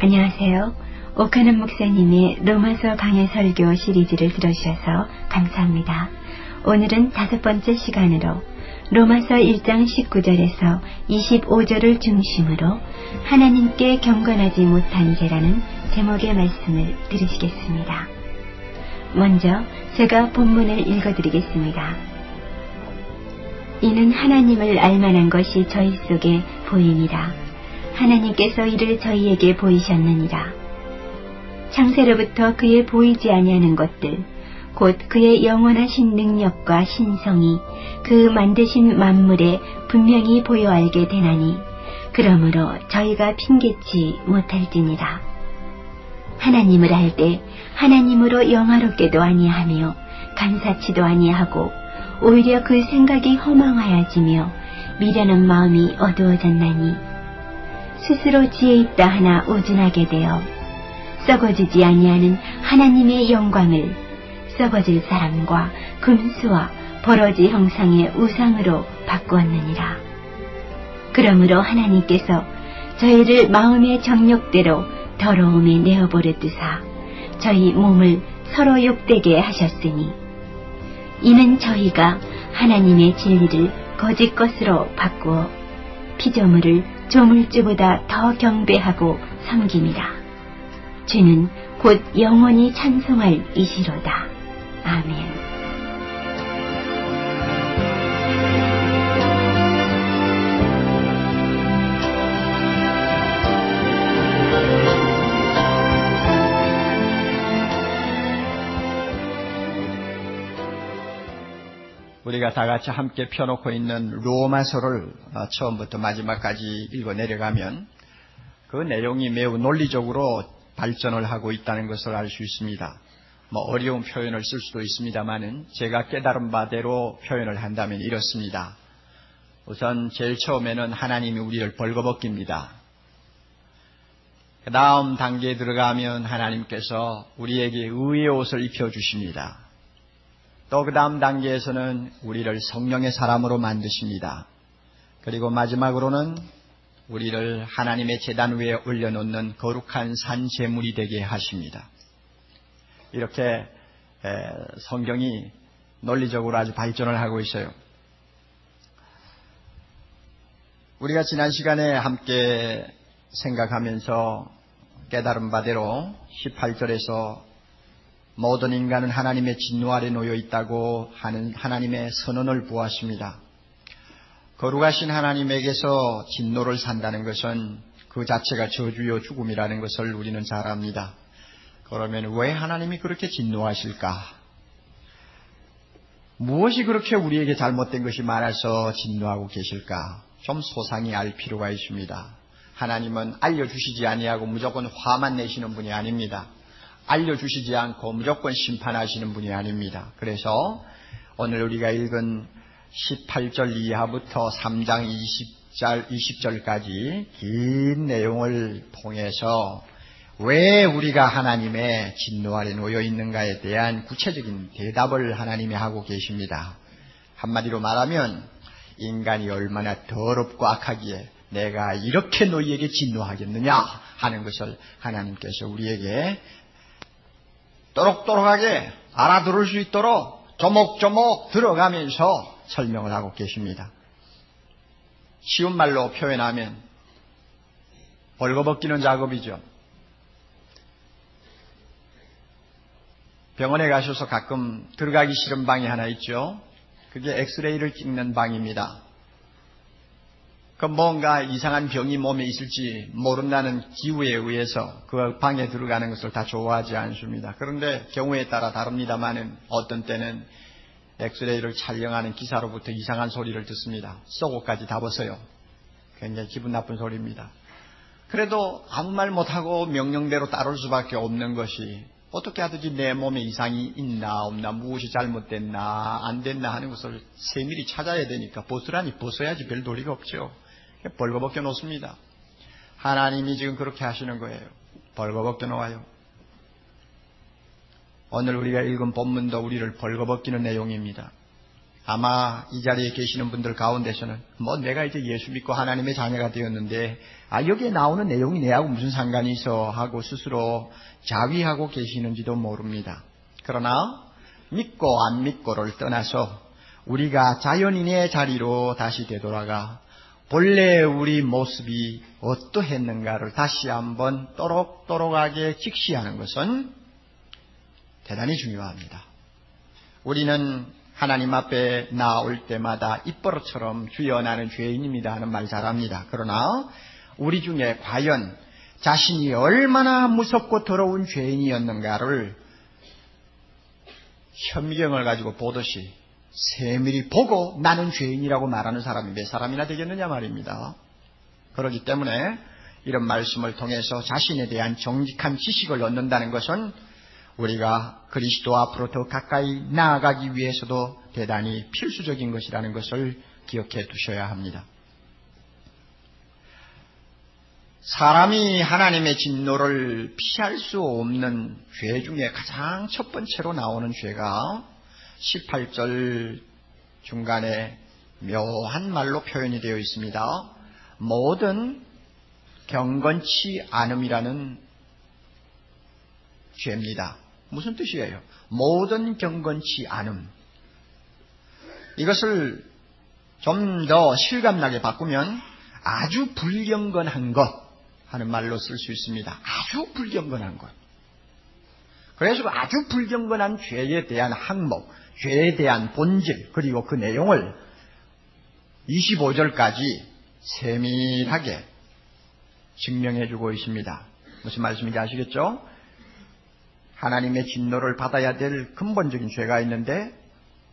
안녕하세요. 오카는 목사님의 로마서 강해 설교 시리즈를 들어주셔서 감사합니다. 오늘은 5번째 시간으로 로마서 1장 19절에서 25절을 중심으로 하나님께 경건하지 못한 죄라는 제목의 말씀을 들으시겠습니다. 먼저 제가 본문을 읽어드리겠습니다. 이는 하나님을 알만한 것이 저희 속에 보이니라. 하나님께서 이를 저희에게 보이셨느니라. 창세로부터 그의 보이지 아니하는 것들, 곧 그의 영원하신 능력과 신성이 그 만드신 만물에 분명히 보여 알게 되나니, 그러므로 저희가 핑계치 못할지니라. 하나님을 알 때 하나님으로 영화롭게도 아니하며 간사치도 아니하고 오히려 그 생각이 허망하여지며 미련한 마음이 어두워졌나니, 스스로 지혜 있다 하나 우둔하게 되어 썩어지지 아니하는 하나님의 영광을 썩어질 사람과 금수와 버러지 형상의 우상으로 바꾸었느니라. 그러므로 하나님께서 저희를 마음의 정욕대로 더러움에 내어버렸으사 저희 몸을 서로 욕되게 하셨으니, 이는 저희가 하나님의 진리를 거짓 것으로 바꾸어 피조물을 조물주보다 더 경배하고 섬김이라. 주는 곧 영원히 찬송할 이시로다. 아멘. 우리가 다 같이 함께 펴놓고 있는 로마서를 처음부터 마지막까지 읽어 내려가면 그 내용이 매우 논리적으로 발전을 하고 있다는 것을 알 수 있습니다. 어려운 표현을 쓸 수도 있습니다만은 제가 깨달은 바대로 표현을 한다면 이렇습니다. 우선 제일 처음에는 하나님이 우리를 벌거벗깁니다. 그 다음 단계에 들어가면 하나님께서 우리에게 의의 옷을 입혀주십니다. 또 그 다음 단계에서는 우리를 성령의 사람으로 만드십니다. 그리고 마지막으로는 우리를 하나님의 제단 위에 올려놓는 거룩한 산 제물이 되게 하십니다. 이렇게 성경이 논리적으로 아주 발전을 하고 있어요. 우리가 지난 시간에 함께 생각하면서 깨달은 바대로 18절에서 모든 인간은 하나님의 진노 아래 놓여 있다고 하는 하나님의 선언을 보았습니다. 거룩하신 하나님에게서 진노를 산다는 것은 그 자체가 저주요 죽음이라는 것을 우리는 잘 압니다. 그러면 왜 하나님이 그렇게 진노하실까? 무엇이 그렇게 우리에게 잘못된 것이 많아서 진노하고 계실까? 좀 소상히 알 필요가 있습니다. 하나님은 알려주시지 아니하고 무조건 화만 내시는 분이 아닙니다. 알려주시지 않고 무조건 심판하시는 분이 아닙니다. 그래서 오늘 우리가 읽은 18절 이하부터 3장 20절까지 긴 내용을 통해서 왜 우리가 하나님의 진노 아래 놓여 있는가에 대한 구체적인 대답을 하나님이 하고 계십니다. 한마디로 말하면 인간이 얼마나 더럽고 악하기에 내가 이렇게 너희에게 진노하겠느냐 하는 것을 하나님께서 우리에게 또록또록하게 알아들을 수 있도록 조목조목 들어가면서 설명을 하고 계십니다. 쉬운 말로 표현하면 벌거벗기는 작업이죠. 병원에 가셔서 가끔 들어가기 싫은 방이 하나 있죠. 그게 엑스레이를 찍는 방입니다. 그 뭔가 이상한 병이 몸에 있을지 모른다는 기우에 의해서 그 방에 들어가는 것을 다 좋아하지 않습니다. 그런데 경우에 따라 다릅니다만은 어떤 때는 엑스레이를 촬영하는 기사로부터 이상한 소리를 듣습니다. 속옷까지 다 벗어요. 굉장히 기분 나쁜 소리입니다. 그래도 아무 말 못하고 명령대로 따를 수밖에 없는 것이 어떻게 하든지 내 몸에 이상이 있나 없나 무엇이 잘못됐나 안 됐나 하는 것을 세밀히 찾아야 되니까 벗으라니 벗어야지 별 도리가 없죠. 벌거벗겨 놓습니다. 하나님이 지금 그렇게 하시는 거예요. 벌거벗겨 놓아요. 오늘 우리가 읽은 본문도 우리를 벌거벗기는 내용입니다. 아마 이 자리에 계시는 분들 가운데서는 내가 이제 예수 믿고 하나님의 자녀가 되었는데 여기에 나오는 내용이 내하고 무슨 상관이 있어 하고 스스로 자위하고 계시는지도 모릅니다. 그러나 믿고 안 믿고를 떠나서 우리가 자연인의 자리로 다시 되돌아가 본래 우리 모습이 어떠했는가를 다시 한번 또록또록하게 직시하는 것은 대단히 중요합니다. 우리는 하나님 앞에 나올 때마다 입버릇처럼 주여 나는 죄인입니다 하는 말 잘합니다. 그러나 우리 중에 과연 자신이 얼마나 무섭고 더러운 죄인이었는가를 현미경을 가지고 보듯이 세밀히 보고 나는 죄인이라고 말하는 사람이 몇 사람이나 되겠느냐 말입니다. 그렇기 때문에 이런 말씀을 통해서 자신에 대한 정직한 지식을 얻는다는 것은 우리가 그리스도 앞으로 더 가까이 나아가기 위해서도 대단히 필수적인 것이라는 것을 기억해 두셔야 합니다. 사람이 하나님의 진노를 피할 수 없는 죄 중에 가장 첫 번째로 나오는 죄가 18절 중간에 묘한 말로 표현이 되어 있습니다. 모든 경건치 않음이라는 죄입니다. 무슨 뜻이에요? 모든 경건치 않음. 이것을 좀 더 실감나게 바꾸면 아주 불경건한 것 하는 말로 쓸 수 있습니다. 아주 불경건한 것. 그래서 아주 불경건한 죄에 대한 항목, 죄에 대한 본질, 그리고 그 내용을 25절까지 세밀하게 증명해 주고 있습니다. 무슨 말씀인지 아시겠죠? 하나님의 진노를 받아야 될 근본적인 죄가 있는데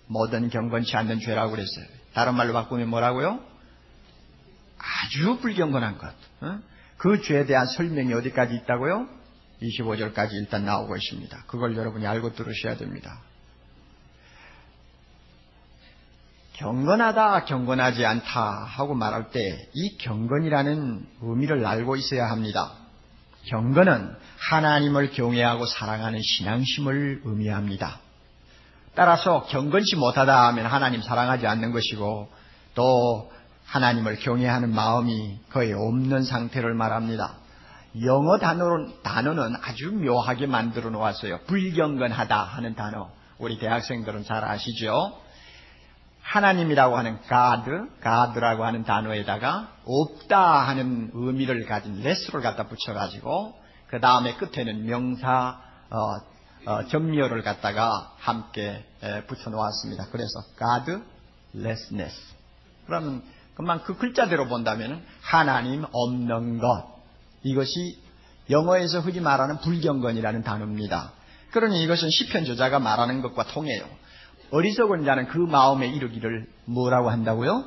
모든 경건치 않는 죄라고 그랬어요. 다른 말로 바꾸면 뭐라고요? 아주 불경건한 것. 그 죄에 대한 설명이 어디까지 있다고요? 25절까지 일단 나오고 있습니다. 그걸 여러분이 알고 들으셔야 됩니다. 경건하다, 경건하지 않다 하고 말할 때 이 경건이라는 의미를 알고 있어야 합니다. 경건은 하나님을 경외하고 사랑하는 신앙심을 의미합니다. 따라서 경건치 못하다 하면 하나님 사랑하지 않는 것이고 또 하나님을 경외하는 마음이 거의 없는 상태를 말합니다. 영어 단어는 아주 묘하게 만들어 놓았어요. 불경건하다 하는 단어. 우리 대학생들은 잘 아시죠? 하나님이라고 하는 God라고 하는 단어에다가 없다 하는 의미를 가진 less를 갖다 붙여가지고 그 다음에 끝에는 명사 점유어를 갖다가 함께 붙여놓았습니다. 그래서 Godlessness. 그러면 금방 그 글자대로 본다면 하나님 없는 것. 이것이 영어에서 흔히 말하는 불경건이라는 단어입니다. 그러니 이것은 시편 저자가 말하는 것과 통해요. 어리석은 자는 그 마음에 이르기를 뭐라고 한다고요?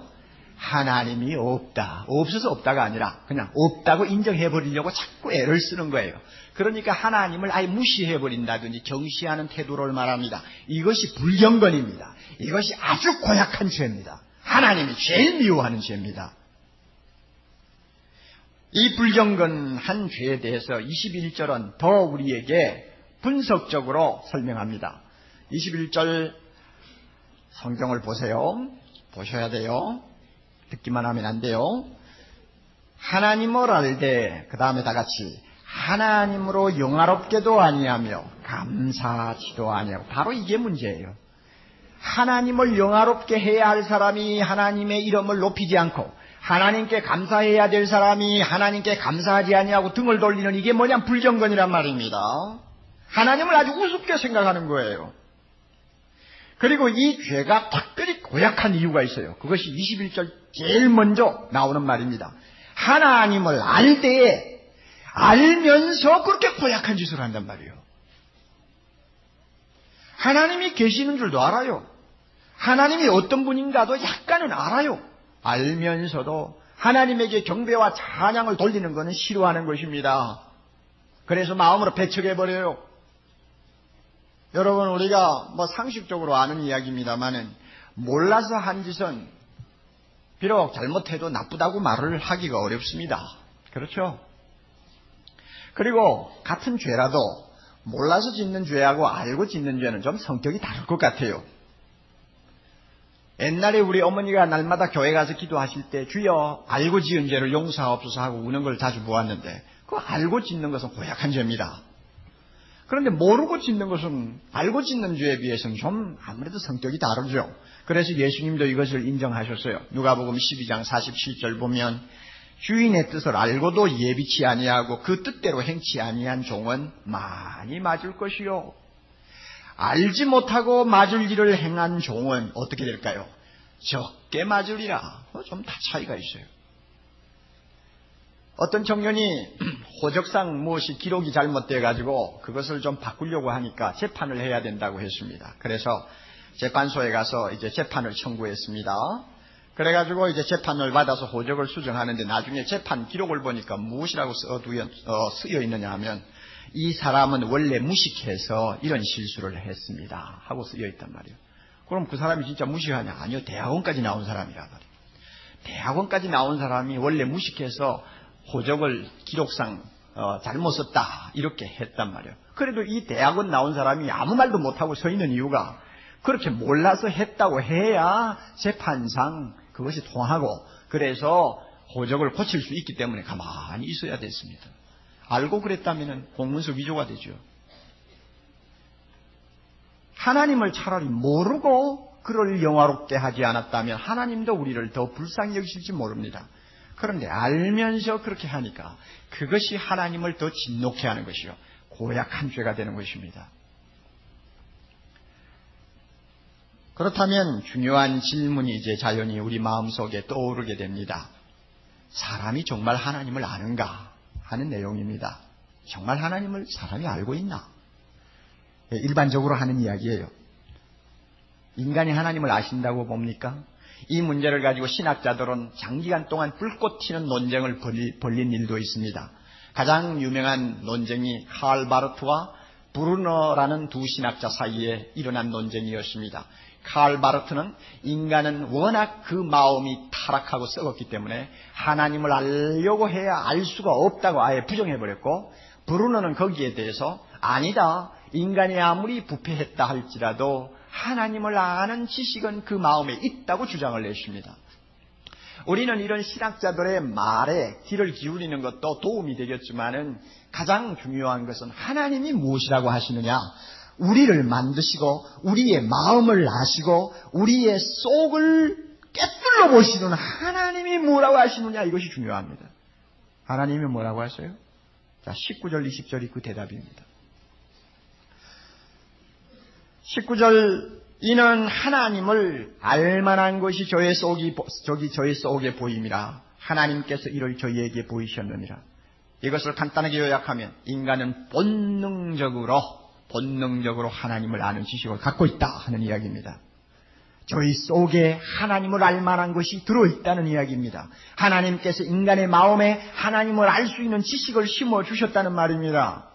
하나님이 없다. 없어서 없다가 아니라 그냥 없다고 인정해버리려고 자꾸 애를 쓰는 거예요. 그러니까 하나님을 아예 무시해버린다든지 경시하는 태도를 말합니다. 이것이 불경건입니다. 이것이 아주 고약한 죄입니다. 하나님이 제일 미워하는 죄입니다. 이 불경건한 죄에 대해서 21절은 더 우리에게 분석적으로 설명합니다. 21절 성경을 보세요. 보셔야 돼요. 듣기만 하면 안 돼요. 하나님을 알되 그 다음에 다 같이 하나님으로 영화롭게도 아니하며 감사하지도 아니하고 바로 이게 문제예요. 하나님을 영화롭게 해야 할 사람이 하나님의 이름을 높이지 않고 하나님께 감사해야 될 사람이 하나님께 감사하지 아니하고 등을 돌리는 이게 뭐냐 불경건이란 말입니다. 하나님을 아주 우습게 생각하는 거예요. 그리고 이 죄가 특별히 고약한 이유가 있어요. 그것이 21절 제일 먼저 나오는 말입니다. 하나님을 알 때에 알면서 그렇게 고약한 짓을 한단 말이에요. 하나님이 계시는 줄도 알아요. 하나님이 어떤 분인가도 약간은 알아요. 알면서도 하나님에게 경배와 찬양을 돌리는 것은 싫어하는 것입니다. 그래서 마음으로 배척해버려요. 여러분 우리가 상식적으로 아는 이야기입니다만은 몰라서 한 짓은 비록 잘못해도 나쁘다고 말을 하기가 어렵습니다. 그렇죠? 그리고 같은 죄라도 몰라서 짓는 죄하고 알고 짓는 죄는 좀 성격이 다를 것 같아요. 옛날에 우리 어머니가 날마다 교회 가서 기도하실 때 주여 알고 지은 죄를 용서하옵소서 하고 우는 걸 자주 보았는데 그 알고 짓는 것은 고약한 죄입니다. 그런데 모르고 짓는 것은 알고 짓는 죄에 비해서는 좀 아무래도 성격이 다르죠. 그래서 예수님도 이것을 인정하셨어요. 누가복음 12장 47절 보면 주인의 뜻을 알고도 예비치 아니하고 그 뜻대로 행치 아니한 종은 많이 맞을 것이요. 알지 못하고 맞을 일을 행한 종은 어떻게 될까요? 적게 맞으리라. 좀 다 차이가 있어요. 어떤 청년이 호적상 무엇이 기록이 잘못돼가지고 그것을 좀 바꾸려고 하니까 재판을 해야 된다고 했습니다. 그래서 재판소에 가서 이제 재판을 청구했습니다. 그래가지고 이제 재판을 받아서 호적을 수정하는데 나중에 재판 기록을 보니까 무엇이라고 쓰여 있느냐 하면 이 사람은 원래 무식해서 이런 실수를 했습니다 하고 쓰여 있단 말이에요. 그럼 그 사람이 진짜 무식하냐? 아니요, 대학원까지 나온 사람이라 말이에요. 대학원까지 나온 사람이 원래 무식해서 호적을 기록상 잘못 썼다 이렇게 했단 말이에요. 그래도 이 대학원 나온 사람이 아무 말도 못하고 서 있는 이유가 그렇게 몰라서 했다고 해야 재판상 그것이 통하고 그래서 호적을 고칠 수 있기 때문에 가만히 있어야 됐습니다. 알고 그랬다면 공문서 위조가 되죠. 하나님을 차라리 모르고 그를 영화롭게 하지 않았다면 하나님도 우리를 더 불쌍히 여기실지 모릅니다. 그런데 알면서 그렇게 하니까 그것이 하나님을 더 진노케 하는 것이요. 고약한 죄가 되는 것입니다. 그렇다면 중요한 질문이 이제 자연히 우리 마음속에 떠오르게 됩니다. 사람이 정말 하나님을 아는가 하는 내용입니다. 정말 하나님을 사람이 알고 있나? 일반적으로 하는 이야기예요. 인간이 하나님을 아신다고 봅니까? 이 문제를 가지고 신학자들은 장기간 동안 불꽃 튀는 논쟁을 벌린 일도 있습니다. 가장 유명한 논쟁이 칼 바르트와 브루너라는 두 신학자 사이에 일어난 논쟁이었습니다. 칼 바르트는 인간은 워낙 그 마음이 타락하고 썩었기 때문에 하나님을 알려고 해야 알 수가 없다고 아예 부정해버렸고, 브루너는 거기에 대해서 아니다, 인간이 아무리 부패했다 할지라도 하나님을 아는 지식은 그 마음에 있다고 주장을 냈습니다. 우리는 이런 신학자들의 말에 귀를 기울이는 것도 도움이 되겠지만은 가장 중요한 것은 하나님이 무엇이라고 하시느냐, 우리를 만드시고 우리의 마음을 아시고 우리의 속을 깨뚫어 보시는 하나님이 뭐라고 하시느냐, 이것이 중요합니다. 하나님이 뭐라고 하세요? 자, 19절 20절이 그 대답입니다. 19절, 이는 하나님을 알만한 것이 저의 속에 보임이라. 하나님께서 이를 저희에게 보이셨느니라. 이것을 간단하게 요약하면 인간은 본능적으로 하나님을 아는 지식을 갖고 있다 하는 이야기입니다. 저희 속에 하나님을 알만한 것이 들어있다는 이야기입니다. 하나님께서 인간의 마음에 하나님을 알 수 있는 지식을 심어주셨다는 말입니다.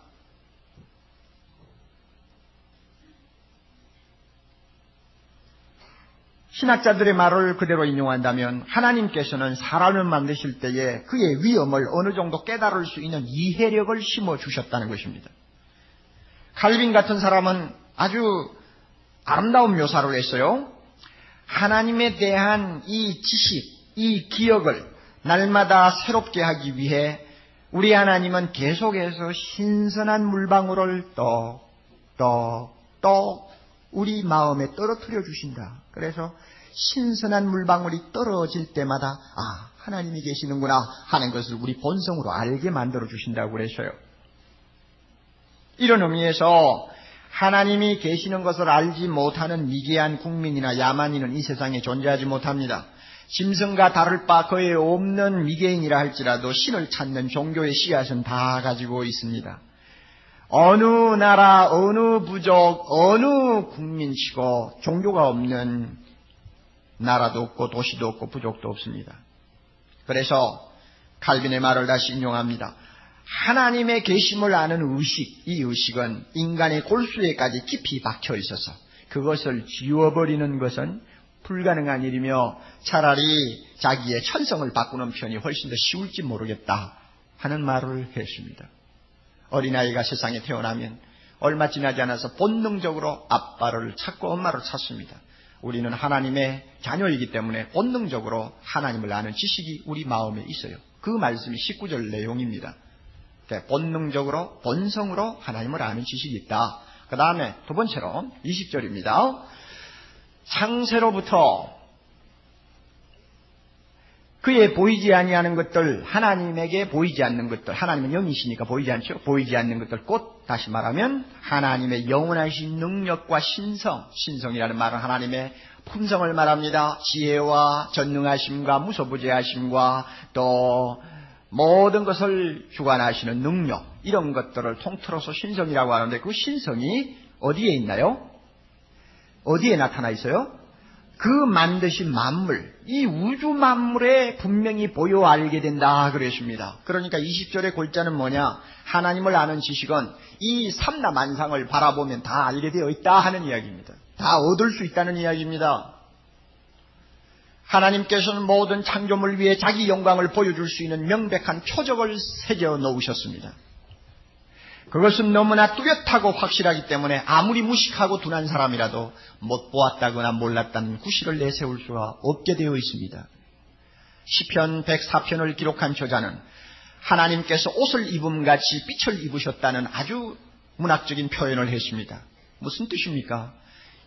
신학자들의 말을 그대로 인용한다면 하나님께서는 사람을 만드실 때에 그의 위엄을 어느 정도 깨달을 수 있는 이해력을 심어주셨다는 것입니다. 칼빈 같은 사람은 아주 아름다운 묘사를 했어요. 하나님에 대한 이 지식, 이 기억을 날마다 새롭게 하기 위해 우리 하나님은 계속해서 신선한 물방울을 똑 우리 마음에 떨어뜨려 주신다. 그래서 신선한 물방울이 떨어질 때마다 하나님이 계시는구나 하는 것을 우리 본성으로 알게 만들어 주신다고 그랬어요. 이런 의미에서 하나님이 계시는 것을 알지 못하는 미개한 국민이나 야만인은 이 세상에 존재하지 못합니다. 짐승과 다를 바 거의 없는 미개인이라 할지라도 신을 찾는 종교의 씨앗은 다 가지고 있습니다. 어느 나라, 어느 부족, 어느 국민치고 종교가 없는 나라도 없고 도시도 없고 부족도 없습니다. 그래서 칼빈의 말을 다시 인용합니다. 하나님의 계심을 아는 의식, 이 의식은 인간의 골수에까지 깊이 박혀 있어서 그것을 지워버리는 것은 불가능한 일이며 차라리 자기의 천성을 바꾸는 편이 훨씬 더 쉬울지 모르겠다 하는 말을 했습니다. 어린아이가 세상에 태어나면 얼마 지나지 않아서 본능적으로 아빠를 찾고 엄마를 찾습니다. 우리는 하나님의 자녀이기 때문에 본능적으로 하나님을 아는 지식이 우리 마음에 있어요. 그 말씀이 19절 내용입니다. 본능적으로 본성으로 하나님을 아는 지식이 있다. 그 다음에 두 번째로 20절입니다. 창세로부터 그의 보이지 아니하는 것들, 하나님에게 보이지 않는 것들, 하나님은 영이시니까 보이지 않죠. 보이지 않는 것들, 곧 다시 말하면 하나님의 영원하신 능력과 신성이라는 말은 하나님의 품성을 말합니다. 지혜와 전능하심과 무소부재하심과 또 모든 것을 주관하시는 능력, 이런 것들을 통틀어서 신성이라고 하는데, 그 신성이 어디에 있나요? 어디에 나타나 있어요? 그 만드신 만물, 이 우주 만물에 분명히 보여 알게 된다 그랬습니다. 그러니까 20절의 골자는 뭐냐? 하나님을 아는 지식은 이 삼라만상을 바라보면 다 알게 되어 있다 하는 이야기입니다. 다 얻을 수 있다는 이야기입니다. 하나님께서는 모든 창조물 위에 자기 영광을 보여줄 수 있는 명백한 표적을 새겨 놓으셨습니다. 그것은 너무나 뚜렷하고 확실하기 때문에 아무리 무식하고 둔한 사람이라도 못 보았다거나 몰랐다는 구실을 내세울 수가 없게 되어 있습니다. 시편 104편을 기록한 저자는 하나님께서 옷을 입음같이 빛을 입으셨다는 아주 문학적인 표현을 했습니다. 무슨 뜻입니까?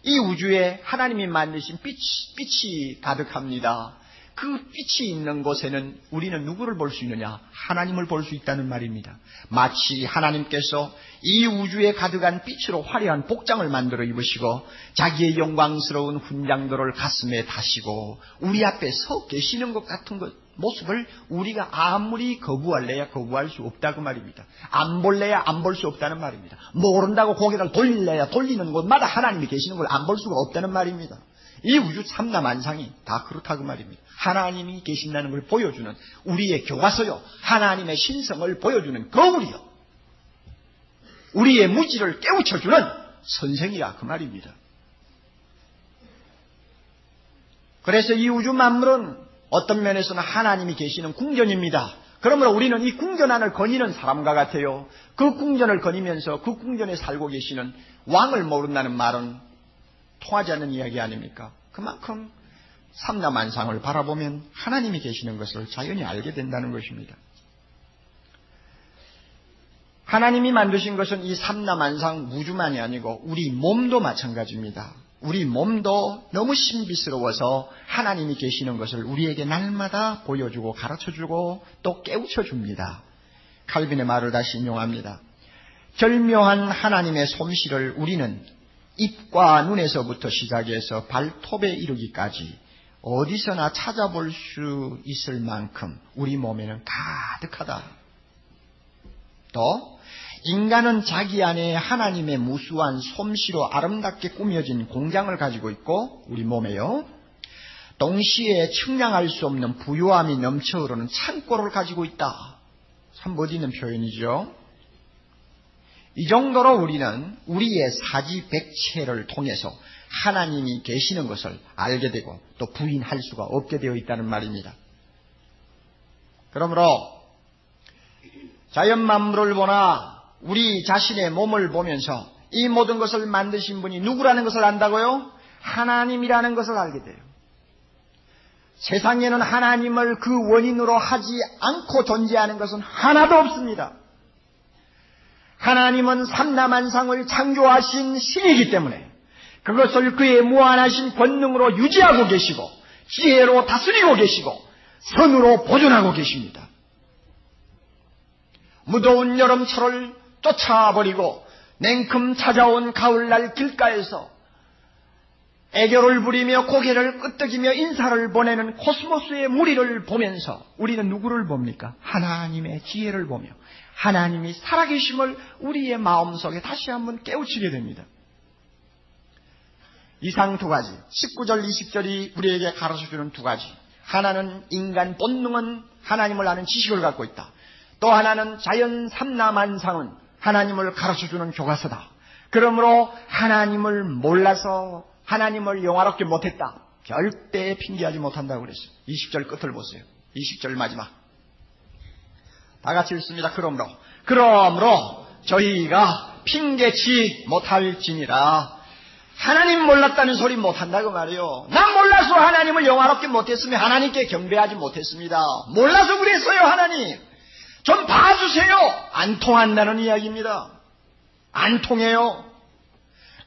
이 우주에 하나님이 만드신 빛이 가득합니다. 그 빛이 있는 곳에는 우리는 누구를 볼 수 있느냐? 하나님을 볼 수 있다는 말입니다. 마치 하나님께서 이 우주에 가득한 빛으로 화려한 복장을 만들어 입으시고 자기의 영광스러운 훈장들을 가슴에 다시고 우리 앞에 서 계시는 것 같은 모습을 우리가 아무리 거부할래야 거부할 수 없다고 말입니다. 안 볼래야 안 볼 수 없다는 말입니다. 모른다고 고개를 돌릴래야 돌리는 곳마다 하나님이 계시는 걸 안 볼 수가 없다는 말입니다. 이 우주 삼라만상이 다 그렇다고 말입니다. 하나님이 계신다는 걸 보여주는 우리의 교과서요, 하나님의 신성을 보여주는 거울이요, 우리의 무지를 깨우쳐주는 선생이라 그 말입니다. 그래서 이 우주 만물은 어떤 면에서는 하나님이 계시는 궁전입니다. 그러므로 우리는 이 궁전 안을 거니는 사람과 같아요. 그 궁전을 거니면서 그 궁전에 살고 계시는 왕을 모른다는 말은 통하지 않는 이야기 아닙니까? 그만큼 삼라만상을 바라보면 하나님이 계시는 것을 자연히 알게 된다는 것입니다. 하나님이 만드신 것은 이 삼라만상 우주만이 아니고 우리 몸도 마찬가지입니다. 우리 몸도 너무 신비스러워서 하나님이 계시는 것을 우리에게 날마다 보여주고 가르쳐주고 또 깨우쳐줍니다. 칼빈의 말을 다시 인용합니다. 절묘한 하나님의 솜씨를 우리는 입과 눈에서부터 시작해서 발톱에 이르기까지 어디서나 찾아볼 수 있을 만큼 우리 몸에는 가득하다. 또 인간은 자기 안에 하나님의 무수한 솜씨로 아름답게 꾸며진 공장을 가지고 있고 우리 몸에요, 동시에 측량할 수 없는 부유함이 넘쳐 흐르는 창고를 가지고 있다. 참 멋있는 표현이죠. 이 정도로 우리는 우리의 사지백체를 통해서 하나님이 계시는 것을 알게 되고 또 부인할 수가 없게 되어 있다는 말입니다. 그러므로 자연 만물을 보나 우리 자신의 몸을 보면서 이 모든 것을 만드신 분이 누구라는 것을 안다고요? 하나님이라는 것을 알게 돼요. 세상에는 하나님을 그 원인으로 하지 않고 존재하는 것은 하나도 없습니다. 하나님은 삼라만상을 창조하신 신이기 때문에 그것을 그의 무한하신 권능으로 유지하고 계시고 지혜로 다스리고 계시고 선으로 보존하고 계십니다. 무더운 여름철을 쫓아버리고 냉큼 찾아온 가을날 길가에서 애교를 부리며 고개를 끄덕이며 인사를 보내는 코스모스의 무리를 보면서 우리는 누구를 봅니까? 하나님의 지혜를 보며 하나님이 살아계심을 우리의 마음속에 다시 한번 깨우치게 됩니다. 이상 두 가지, 19절 20절이 우리에게 가르쳐주는 두 가지. 하나는 인간 본능은 하나님을 아는 지식을 갖고 있다. 또 하나는 자연 삼라만상은 하나님을 가르쳐주는 교과서다. 그러므로 하나님을 몰라서 하나님을 영화롭게 못했다, 절대 핑계하지 못한다고 그랬어요. 20절 끝을 보세요. 20절 마지막 다 같이 읽습니다. 그러므로 저희가 핑계치 못할지니라. 하나님 몰랐다는 소리 못한다고 말이요. 난 몰라서 하나님을 영화롭게 못했으며 하나님께 경배하지 못했습니다. 몰라서 그랬어요. 하나님 좀 봐주세요. 안 통한다는 이야기입니다. 안 통해요.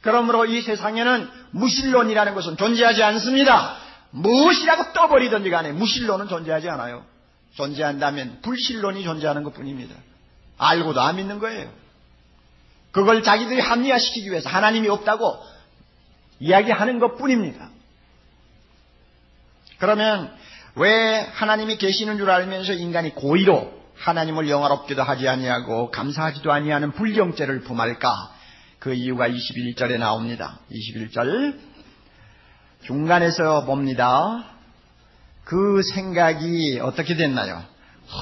그러므로 이 세상에는 무신론이라는 것은 존재하지 않습니다. 무엇이라고 떠버리든지 간에 무신론은 존재하지 않아요. 존재한다면 불신론이 존재하는 것뿐입니다. 알고도 안 믿는 거예요. 그걸 자기들이 합리화시키기 위해서 하나님이 없다고 이야기하는 것뿐입니다. 그러면 왜 하나님이 계시는 줄 알면서 인간이 고의로 하나님을 영화롭게도 하지 아니하고 감사하지도 아니하는 불경죄를 품할까? 그 이유가 21절에 나옵니다. 21절 중간에서 봅니다. 그 생각이 어떻게 됐나요?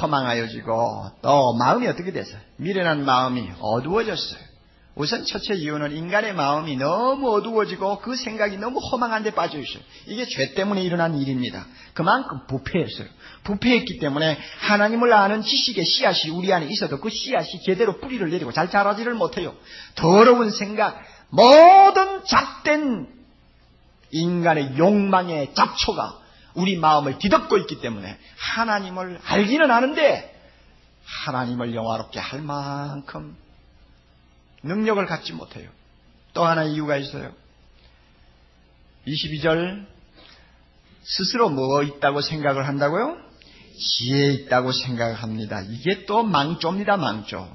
허망하여지고 또 마음이 어떻게 됐어요? 미련한 마음이 어두워졌어요. 우선 첫째 이유는 인간의 마음이 너무 어두워지고 그 생각이 너무 허망한 데 빠져 있어요. 이게 죄 때문에 일어난 일입니다. 그만큼 부패했어요. 부패했기 때문에 하나님을 아는 지식의 씨앗이 우리 안에 있어도 그 씨앗이 제대로 뿌리를 내리고 잘 자라지를 못해요. 더러운 생각, 모든 잣된 인간의 욕망의 잡초가 우리 마음을 뒤덮고 있기 때문에 하나님을 알기는 아는데 하나님을 영화롭게 할 만큼 능력을 갖지 못해요. 또 하나 이유가 있어요. 22절 스스로 뭐 있다고 생각을 한다고요? 지혜 있다고 생각합니다. 이게 또 망조입니다. 망조.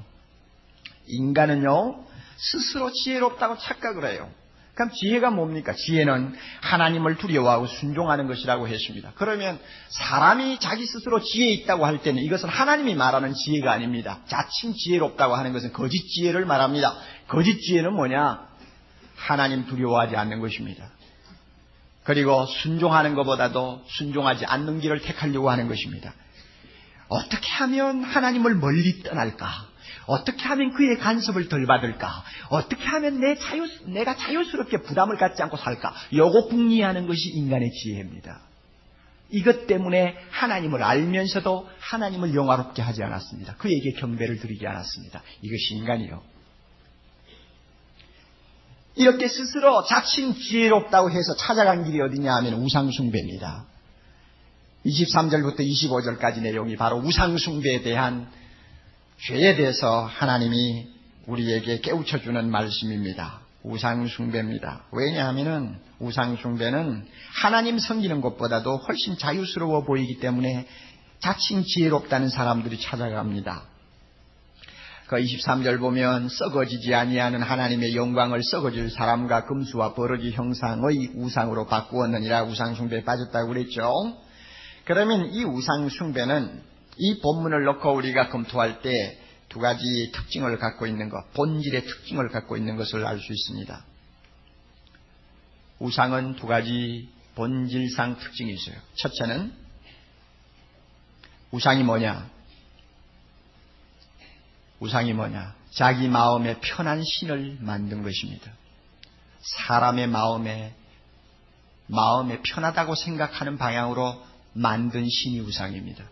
인간은요 스스로 지혜롭다고 착각을 해요. 그럼 지혜가 뭡니까? 지혜는 하나님을 두려워하고 순종하는 것이라고 했습니다. 그러면 사람이 자기 스스로 지혜 있다고 할 때는 이것은 하나님이 말하는 지혜가 아닙니다. 자칭 지혜롭다고 하는 것은 거짓 지혜를 말합니다. 거짓 지혜는 뭐냐? 하나님 두려워하지 않는 것입니다. 그리고 순종하는 것보다도 순종하지 않는 길을 택하려고 하는 것입니다. 어떻게 하면 하나님을 멀리 떠날까? 어떻게 하면 그의 간섭을 덜 받을까? 어떻게 하면 내가 자유스럽게 부담을 갖지 않고 살까? 요거 궁리하는 것이 인간의 지혜입니다. 이것 때문에 하나님을 알면서도 하나님을 영화롭게 하지 않았습니다. 그에게 경배를 드리지 않았습니다. 이것이 인간이요. 이렇게 스스로 자칭 지혜롭다고 해서 찾아간 길이 어디냐 하면 우상숭배입니다. 23절부터 25절까지 내용이 바로 우상숭배에 대한 죄에 대해서 하나님이 우리에게 깨우쳐주는 말씀입니다. 우상숭배입니다. 왜냐하면 우상숭배는 하나님 섬기는 것보다도 훨씬 자유스러워 보이기 때문에 자칭 지혜롭다는 사람들이 찾아갑니다. 그 23절 보면 썩어지지 아니하는 하나님의 영광을 썩어질 사람과 금수와 버러지 형상의 우상으로 바꾸었느니라. 우상숭배에 빠졌다고 그랬죠. 그러면 이 우상숭배는 이 본문을 놓고 우리가 검토할 때 두 가지 특징을 갖고 있는 것, 본질의 특징을 갖고 있는 것을 알 수 있습니다. 우상은 두 가지 본질상 특징이 있어요. 첫째는 우상이 뭐냐? 우상이 뭐냐? 자기 마음에 편한 신을 만든 것입니다. 사람의 마음에 편하다고 생각하는 방향으로 만든 신이 우상입니다.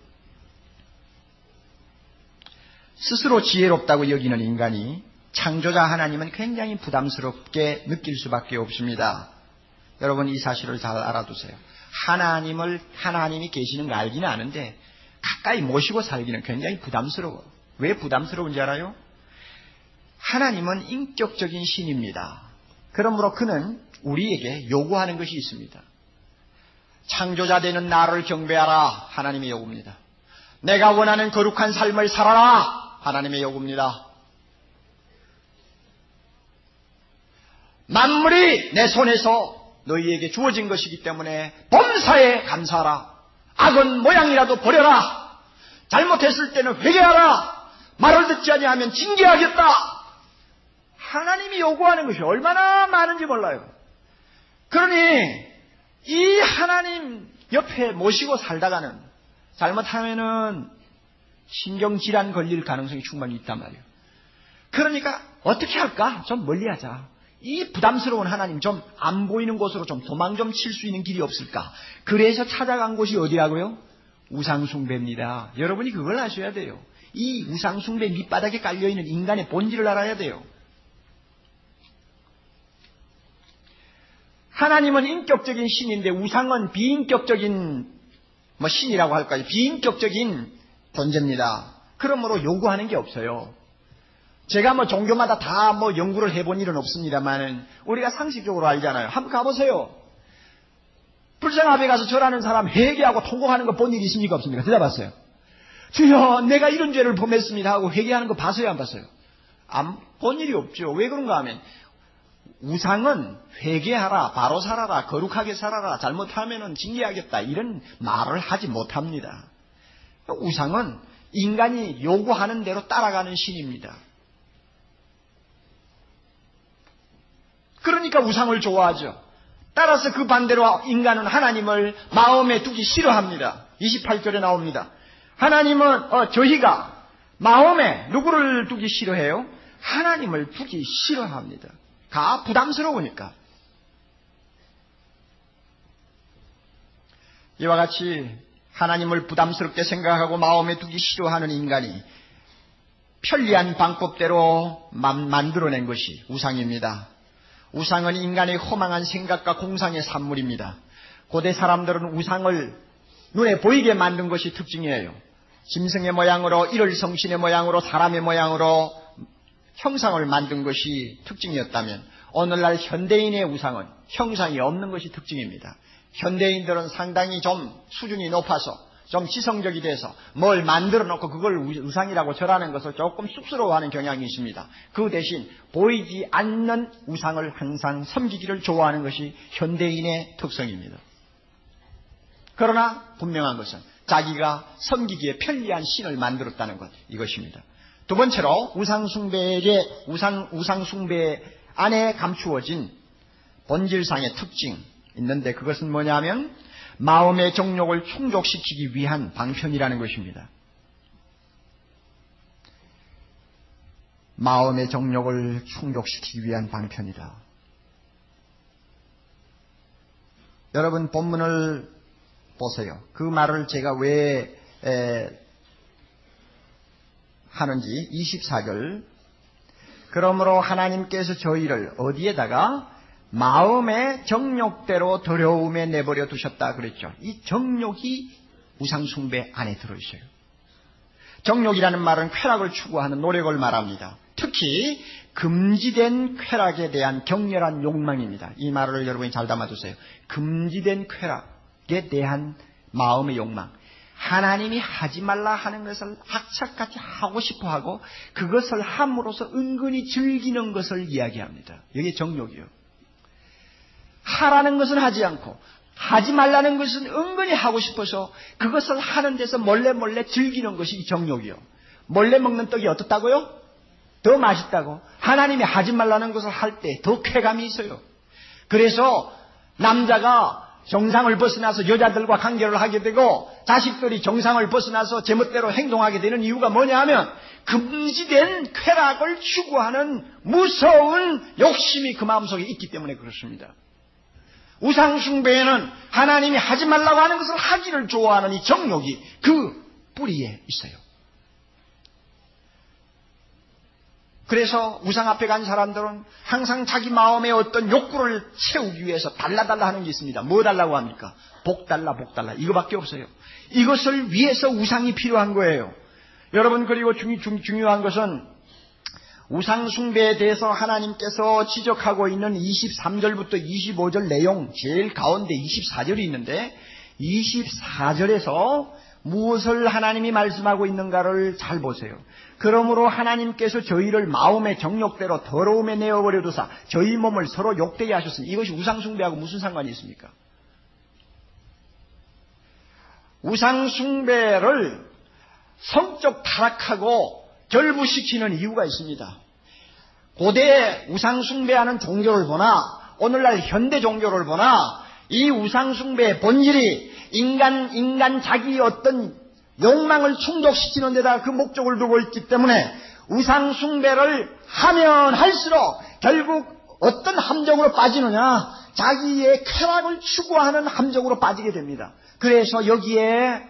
스스로 지혜롭다고 여기는 인간이 창조자 하나님은 굉장히 부담스럽게 느낄 수밖에 없습니다. 여러분 이 사실을 잘 알아두세요. 하나님이 계시는 거 알기는 아는데 가까이 모시고 살기는 굉장히 부담스러워. 왜 부담스러운지 알아요? 하나님은 인격적인 신입니다. 그러므로 그는 우리에게 요구하는 것이 있습니다. 창조자 되는 나를 경배하라. 하나님의 요구입니다. 내가 원하는 거룩한 삶을 살아라. 하나님의 요구입니다. 만물이 내 손에서 너희에게 주어진 것이기 때문에 범사에 감사하라. 악은 모양이라도 버려라. 잘못했을 때는 회개하라. 말을 듣지 아니하면 징계하겠다. 하나님이 요구하는 것이 얼마나 많은지 몰라요. 그러니 이 하나님 옆에 모시고 살다가는 잘못하면은 신경질환 걸릴 가능성이 충분히 있단 말이에요. 그러니까 어떻게 할까? 좀 멀리하자. 이 부담스러운 하나님 좀 안 보이는 곳으로 좀 도망 좀 칠 수 있는 길이 없을까? 그래서 찾아간 곳이 어디라고요? 우상숭배입니다. 여러분이 그걸 아셔야 돼요. 이 우상숭배 밑바닥에 깔려있는 인간의 본질을 알아야 돼요. 하나님은 인격적인 신인데 우상은 비인격적인 신이라고 할까요? 비인격적인 존재입니다. 그러므로 요구하는 게 없어요. 제가 종교마다 다 연구를 해본 일은 없습니다만 우리가 상식적으로 알잖아요. 한번 가보세요. 불상 앞에 가서 절하는 사람 회개하고 통곡하는 거 본 일 있습니까? 없습니까? 대답하세요. 주여 내가 이런 죄를 범했습니다 하고 회개하는 거 봤어요? 안 봤어요? 안 본 일이 없죠. 왜 그런가 하면 우상은 회개하라, 바로 살아라, 거룩하게 살아라, 잘못하면은 징계하겠다 이런 말을 하지 못합니다. 우상은 인간이 요구하는 대로 따라가는 신입니다. 그러니까 우상을 좋아하죠. 따라서 그 반대로 인간은 하나님을 마음에 두기 싫어합니다. 28절에 나옵니다. 하나님은 저희가 마음에 누구를 두기 싫어해요? 하나님을 두기 싫어합니다. 가 부담스러우니까. 이와 같이 하나님을 부담스럽게 생각하고 마음에 두기 싫어하는 인간이 편리한 방법대로 만들어낸 것이 우상입니다. 우상은 인간의 허망한 생각과 공상의 산물입니다. 고대 사람들은 우상을 눈에 보이게 만든 것이 특징이에요. 짐승의 모양으로, 일월성신의 모양으로, 사람의 모양으로 형상을 만든 것이 특징이었다면 오늘날 현대인의 우상은 형상이 없는 것이 특징입니다. 현대인들은 상당히 좀 수준이 높아서 좀 지성적이 돼서 뭘 만들어 놓고 그걸 우상이라고 절하는 것을 조금 쑥스러워하는 경향이 있습니다. 그 대신 보이지 않는 우상을 항상 섬기기를 좋아하는 것이 현대인의 특성입니다. 그러나 분명한 것은 자기가 섬기기에 편리한 신을 만들었다는 것, 이것입니다. 두 번째로 우상숭배 안에 감추어진 본질상의 특징 있는데 그것은 뭐냐면 마음의 정욕을 충족시키기 위한 방편이라는 것입니다. 마음의 정욕을 충족시키기 위한 방편이다. 여러분 본문을 보세요. 그 말을 제가 왜 하는지 24절. 그러므로 하나님께서 저희를 어디에다가 마음의 정욕대로 더러움에 내버려 두셨다 그랬죠. 이 정욕이 우상숭배 안에 들어있어요. 정욕이라는 말은 쾌락을 추구하는 노력을 말합니다. 특히 금지된 쾌락에 대한 격렬한 욕망입니다. 이 말을 여러분이 잘 담아두세요. 금지된 쾌락에 대한 마음의 욕망. 하나님이 하지 말라 하는 것을 악착같이 하고 싶어하고 그것을 함으로써 은근히 즐기는 것을 이야기합니다. 이게 정욕이요. 하라는 것은 하지 않고 하지 말라는 것은 은근히 하고 싶어서 그것을 하는 데서 몰래 즐기는 것이 정욕이요. 몰래 먹는 떡이 어떻다고요? 더 맛있다고. 하나님이 하지 말라는 것을 할 때 더 쾌감이 있어요. 그래서 남자가 정상을 벗어나서 여자들과 관계를 하게 되고 자식들이 정상을 벗어나서 제멋대로 행동하게 되는 이유가 뭐냐 하면 금지된 쾌락을 추구하는 무서운 욕심이 그 마음속에 있기 때문에 그렇습니다. 우상숭배에는 하나님이 하지 말라고 하는 것을 하기를 좋아하는 이 정욕이 그 뿌리에 있어요. 그래서 우상 앞에 간 사람들은 항상 자기 마음의 어떤 욕구를 채우기 위해서 달라 하는 게 있습니다. 뭐 달라고 합니까? 복 달라. 이거밖에 없어요. 이것을 위해서 우상이 필요한 거예요. 여러분, 그리고 중요한 것은 우상 숭배에 대해서 하나님께서 지적하고 있는 23절부터 25절 내용 제일 가운데 24절이 있는데 24절에서 무엇을 하나님이 말씀하고 있는가를 잘 보세요. 그러므로 하나님께서 저희를 마음의 정욕대로 더러움에 내어버려 두사 저희 몸을 서로 욕되게 하셨으니 이것이 우상 숭배하고 무슨 상관이 있습니까? 우상 숭배를 성적 타락하고 결부시키는 이유가 있습니다. 고대 우상 숭배하는 종교를 보나 오늘날 현대 종교를 보나 이 우상 숭배의 본질이 인간 자기의 어떤 욕망을 충족시키는 데다 그 목적을 두고 있기 때문에 우상 숭배를 하면 할수록 결국 어떤 함정으로 빠지느냐, 자기의 쾌락을 추구하는 함정으로 빠지게 됩니다. 그래서 여기에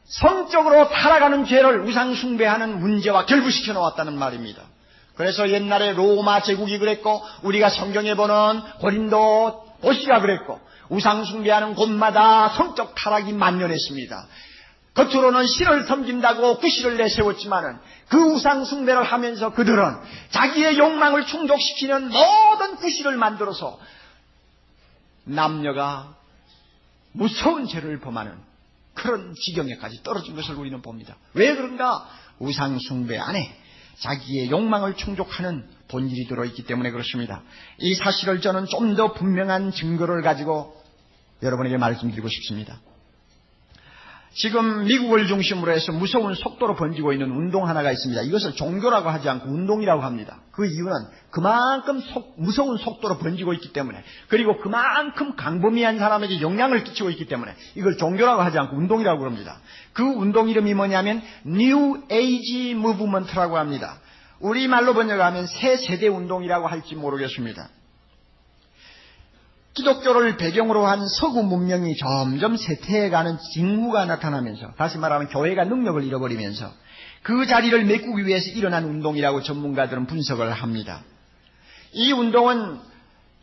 성적으로 타락하는 죄를 우상 숭배하는 문제와 결부시켜 놓았다는 말입니다. 그래서 옛날에 로마 제국이 그랬고 우리가 성경에 보는 고린도 보시라 그랬고, 우상숭배하는 곳마다 성적 타락이 만연했습니다. 겉으로는 신을 섬긴다고 구실을 내세웠지만은 그 우상숭배를 하면서 그들은 자기의 욕망을 충족시키는 모든 구실을 만들어서 남녀가 무서운 죄를 범하는 그런 지경에까지 떨어진 것을 우리는 봅니다. 왜 그런가? 우상숭배 안에 자기의 욕망을 충족하는 본질이 들어있기 때문에 그렇습니다. 이 사실을 저는 좀 더 분명한 증거를 가지고 여러분에게 말씀드리고 싶습니다. 지금 미국을 중심으로 해서 무서운 속도로 번지고 있는 운동 하나가 있습니다. 이것을 종교라고 하지 않고 운동이라고 합니다. 그 이유는 그만큼 무서운 속도로 번지고 있기 때문에, 그리고 그만큼 강범위한 사람에게 영향을 끼치고 있기 때문에 이걸 종교라고 하지 않고 운동이라고 합니다. 그 운동 이름이 뭐냐면 New Age Movement라고 합니다. 우리말로 번역하면 새 세대 운동이라고 할지 모르겠습니다. 기독교를 배경으로 한 서구 문명이 점점 쇠퇴해가는 징후가 나타나면서, 다시 말하면 교회가 능력을 잃어버리면서 그 자리를 메꾸기 위해서 일어난 운동이라고 전문가들은 분석을 합니다. 이 운동은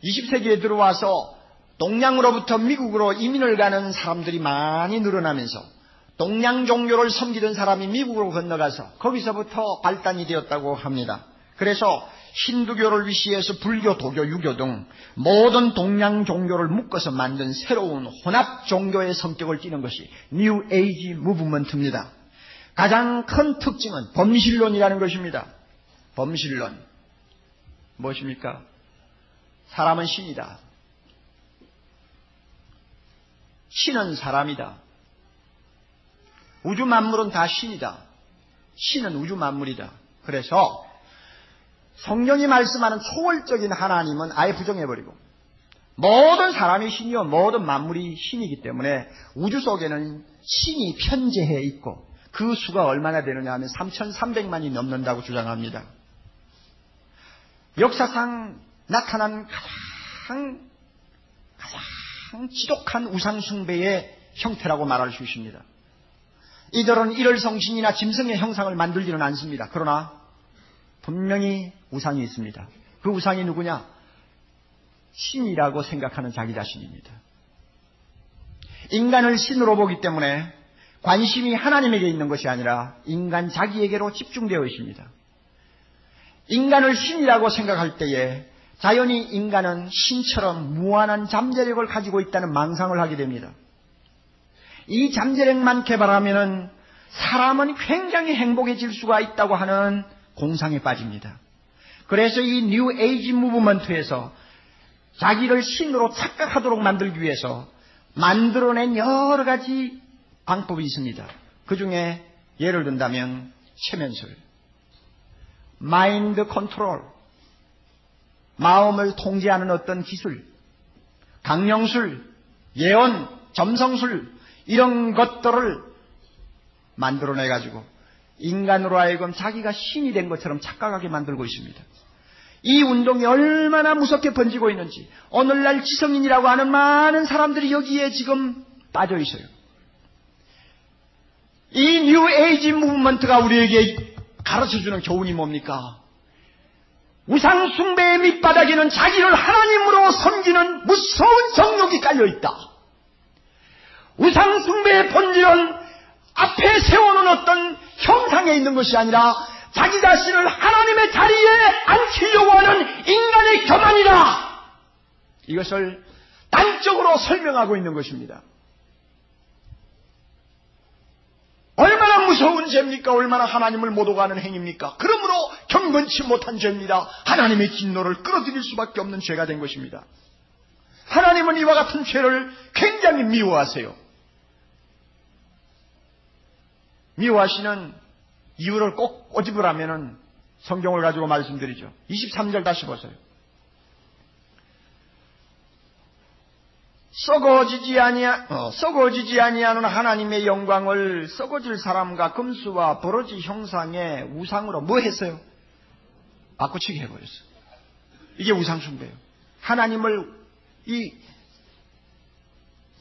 20세기에 들어와서 동양으로부터 미국으로 이민을 가는 사람들이 많이 늘어나면서 동양 종교를 섬기던 사람이 미국으로 건너가서 거기서부터 발단이 되었다고 합니다. 그래서 힌두교를 위시해서 불교, 도교, 유교 등 모든 동양 종교를 묶어서 만든 새로운 혼합 종교의 성격을 띠는 것이 뉴 에이지 무브먼트입니다. 가장 큰 특징은 범실론이라는 것입니다. 범실론. 무엇입니까? 사람은 신이다. 신은 사람이다. 우주 만물은 다 신이다. 신은 우주 만물이다. 그래서 성경이 말씀하는 초월적인 하나님은 아예 부정해버리고, 모든 사람이 신이요 모든 만물이 신이기 때문에 우주 속에는 신이 편재해 있고, 그 수가 얼마나 되느냐 하면 3,300만이 넘는다고 주장합니다. 역사상 나타난 가장 지독한 우상숭배의 형태라고 말할 수 있습니다. 이들은 일월성신이나 짐승의 형상을 만들지는 않습니다. 그러나 분명히 우상이 있습니다. 그 우상이 누구냐? 신이라고 생각하는 자기 자신입니다. 인간을 신으로 보기 때문에 관심이 하나님에게 있는 것이 아니라 인간 자기에게로 집중되어 있습니다. 인간을 신이라고 생각할 때에 자연히 인간은 신처럼 무한한 잠재력을 가지고 있다는 망상을 하게 됩니다. 이 잠재력만 개발하면은 사람은 굉장히 행복해질 수가 있다고 하는 공상에 빠집니다. 그래서 이 뉴 에이지 무브먼트에서 자기를 신으로 착각하도록 만들기 위해서 만들어낸 여러 가지 방법이 있습니다. 그 중에 예를 든다면 최면술, 마인드 컨트롤, 마음을 통제하는 어떤 기술, 강령술, 예언, 점성술, 이런 것들을 만들어내가지고 인간으로 하여금 자기가 신이 된 것처럼 착각하게 만들고 있습니다. 이 운동이 얼마나 무섭게 번지고 있는지 오늘날 지성인이라고 하는 많은 사람들이 여기에 지금 빠져 있어요. 이 뉴 에이지 무브먼트가 우리에게 가르쳐주는 교훈이 뭡니까? 우상 숭배의 밑바닥에는 자기를 하나님으로 섬기는 무서운 정욕이 깔려있다. 우상 숭배의 본질은 앞에 세워놓은 어떤 형상에 있는 것이 아니라 자기 자신을 하나님의 자리에 앉히려고 하는 인간의 교만이다. 이것을 단적으로 설명하고 있는 것입니다. 얼마나 무서운 죄입니까? 얼마나 하나님을 못 오가는 행위입니까? 그러므로 경건치 못한 죄입니다. 하나님의 진노를 끌어들일 수밖에 없는 죄가 된 것입니다. 하나님은 이와 같은 죄를 굉장히 미워하세요. 미워하시는 이유를 꼭 꼬집으라면 성경을 가지고 말씀드리죠. 23절 다시 보세요. 썩어지지 아니하는 하나님의 영광을 썩어질 사람과 금수와 버러지 형상의 우상으로 뭐 했어요? 바꾸치기 해버렸어요. 이게 우상숭배예요. 하나님을 이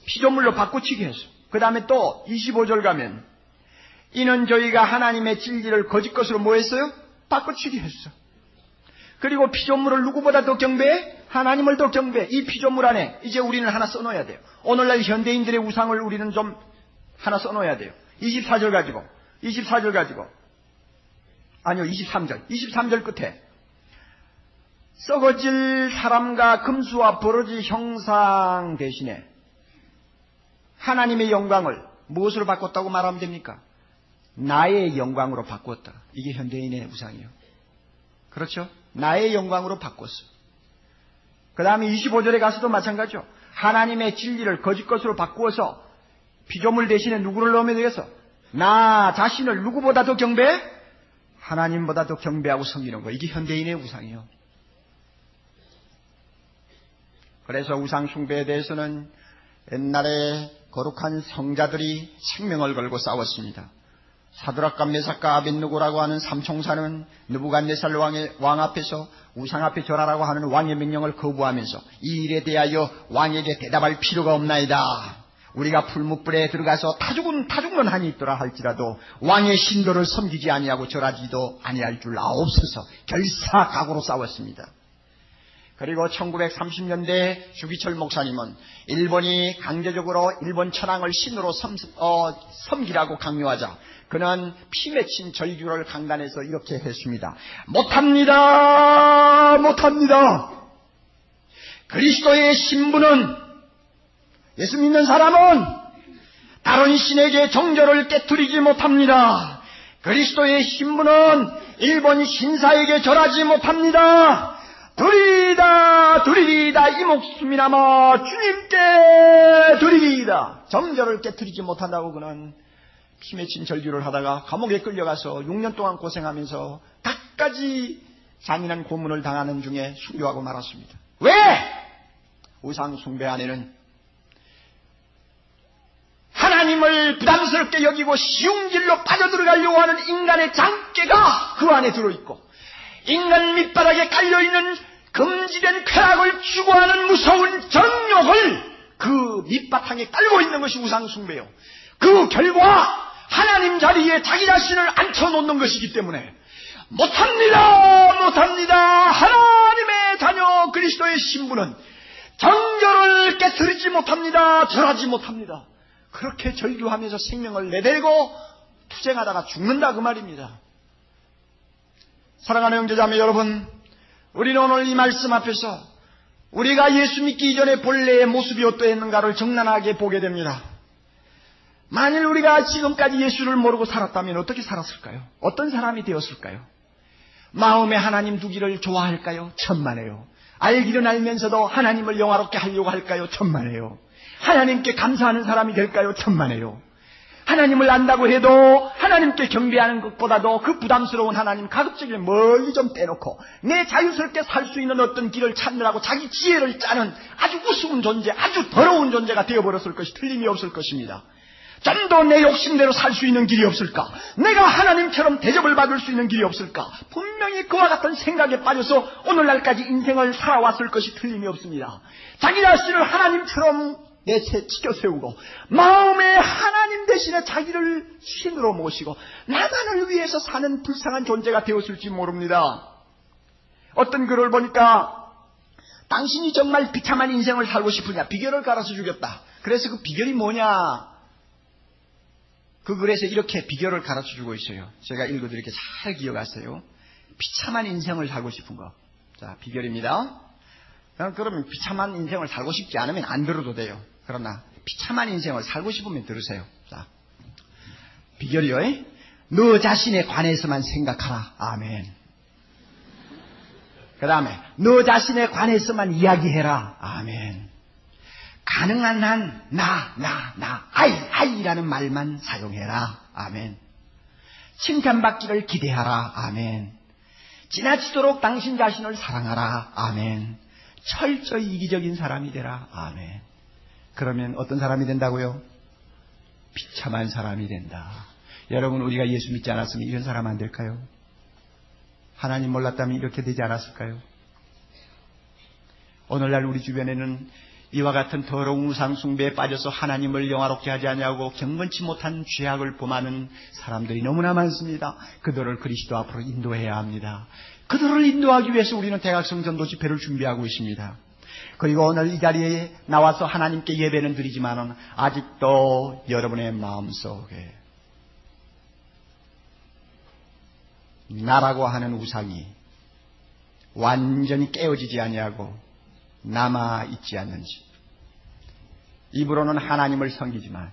피조물로 바꾸치기 했어요. 그 다음에 또 25절 가면 이는 저희가 하나님의 진리를 거짓 것으로 뭐 했어요? 바꾸치기 했어. 그리고 피조물을 누구보다 더 경배해? 하나님을 더 경배해. 이 피조물 안에 이제 우리는 하나 써놓아야 돼요. 오늘날 현대인들의 우상을 우리는 좀 하나 써놓아야 돼요. 24절 가지고 아니요 23절 끝에 썩어질 사람과 금수와 버러지 형상 대신에 하나님의 영광을 무엇으로 바꿨다고 말하면 됩니까? 나의 영광으로 바꿨다. 이게 현대인의 우상이에요. 그렇죠? 나의 영광으로 바꿨어. 그 다음에 25절에 가서도 마찬가지죠. 하나님의 진리를 거짓 것으로 바꾸어서 피조물 대신에 누구를 넣으면 되겠어? 나 자신을 누구보다 더 경배해? 하나님보다 더 경배하고 섬기는 거. 이게 현대인의 우상이에요. 그래서 우상 숭배에 대해서는 옛날에 거룩한 성자들이 생명을 걸고 싸웠습니다. 사드락과 메삭과 아벳느고라고 하는 삼총사는 느부갓네살 왕 앞에서 우상 앞에 절하라고 하는 왕의 명령을 거부하면서 이 일에 대하여 왕에게 대답할 필요가 없나이다. 우리가 풀무불에 들어가서 타죽은 한이 있더라 할지라도 왕의 신도를 섬기지 아니하고 절하지도 아니할 줄 아옵소서. 결사각오로 싸웠습니다. 그리고 1930년대 주기철 목사님은 일본이 강제적으로 일본 천황을 신으로 섬기라고 강요하자 그는 피 맺힌 절규를 강단에서 이렇게 했습니다. 못합니다. 그리스도의 신부는, 예수 믿는 사람은 다른 신에게 정절을 깨트리지 못합니다. 그리스도의 신부는 일본 신사에게 절하지 못합니다. 드리리다 이 목숨이나마 주님께 드리리다. 정절을 깨트리지 못한다고 그는 피 맺힌 절규를 하다가 감옥에 끌려가서 6년 동안 고생하면서 갖가지 잔인한 고문을 당하는 중에 순교하고 말았습니다. 왜? 우상 숭배 안에는 하나님을 부담스럽게 여기고 쉬운 길로 빠져들어가려고 하는 인간의 장깨가 그 안에 들어있고 인간 밑바닥에 깔려있는 금지된 쾌락을 추구하는 무서운 정욕을 그 밑바탕에 깔고 있는 것이 우상 숭배요. 그 결과 하나님 자리에 자기 자신을 앉혀놓는 것이기 때문에 못합니다. 하나님의 자녀 그리스도의 신부는 정절을 깨트리지 못합니다. 절하지 못합니다. 그렇게 절규하면서 생명을 내대고 투쟁하다가 죽는다 그 말입니다. 사랑하는 형제자매 여러분, 우리는 오늘 이 말씀 앞에서 우리가 예수 믿기 이전에 본래의 모습이 어떠했는가를 적나라하게 보게 됩니다. 만일 우리가 지금까지 예수를 모르고 살았다면 어떻게 살았을까요? 어떤 사람이 되었을까요? 마음에 하나님 두기를 좋아할까요? 천만에요. 알기는 알면서도 하나님을 영화롭게 하려고 할까요? 천만에요. 하나님께 감사하는 사람이 될까요? 천만에요. 하나님을 안다고 해도 하나님께 경배하는 것보다도 그 부담스러운 하나님 가급적이면 멀리 좀 떼놓고 내 자유스럽게 살 수 있는 어떤 길을 찾느라고 자기 지혜를 짜는 아주 우스운 존재, 아주 더러운 존재가 되어버렸을 것이 틀림이 없을 것입니다. 좀 더 내 욕심대로 살 수 있는 길이 없을까? 내가 하나님처럼 대접을 받을 수 있는 길이 없을까? 분명히 그와 같은 생각에 빠져서 오늘날까지 인생을 살아왔을 것이 틀림이 없습니다. 자기 자신을 하나님처럼 치켜 세우고 마음에 하나님 대신에 자기를 신으로 모시고 나만을 위해서 사는 불쌍한 존재가 되었을지 모릅니다. 어떤 글을 보니까 당신이 정말 비참한 인생을 살고 싶으냐? 비결을 가르쳐 주겠다. 그래서 그 비결이 뭐냐? 그 글에서 이렇게 비결을 가르쳐 주고 있어요. 제가 읽어드릴게 잘 기억하세요. 비참한 인생을 살고 싶은 거. 자, 비결입니다. 그러면 비참한 인생을 살고 싶지 않으면 안 들어도 돼요. 그러나 비참한 인생을 살고 싶으면 들으세요. 자, 비결이요. 너 자신에 관해서만 생각하라. 아멘. 그 다음에 너 자신에 관해서만 이야기해라. 아멘. 가능한 한 아이라는 말만 사용해라. 아멘. 칭찬받기를 기대하라. 아멘. 지나치도록 당신 자신을 사랑하라. 아멘. 철저히 이기적인 사람이 되라. 아멘. 그러면 어떤 사람이 된다고요? 비참한 사람이 된다. 여러분, 우리가 예수 믿지 않았으면 이런 사람 안 될까요? 하나님 몰랐다면 이렇게 되지 않았을까요? 오늘날 우리 주변에는 이와 같은 더러운 우상 숭배에 빠져서 하나님을 영화롭게 하지 아니하고 경건치 못한 죄악을 범하는 사람들이 너무나 많습니다. 그들을 그리스도 앞으로 인도해야 합니다. 그들을 인도하기 위해서 우리는 대각성 전도 집회를 준비하고 있습니다. 그리고 오늘 이 자리에 나와서 하나님께 예배는 드리지만 아직도 여러분의 마음속에 나라고 하는 우상이 완전히 깨어지지 아니하고 남아있지 않는지, 입으로는 하나님을 섬기지만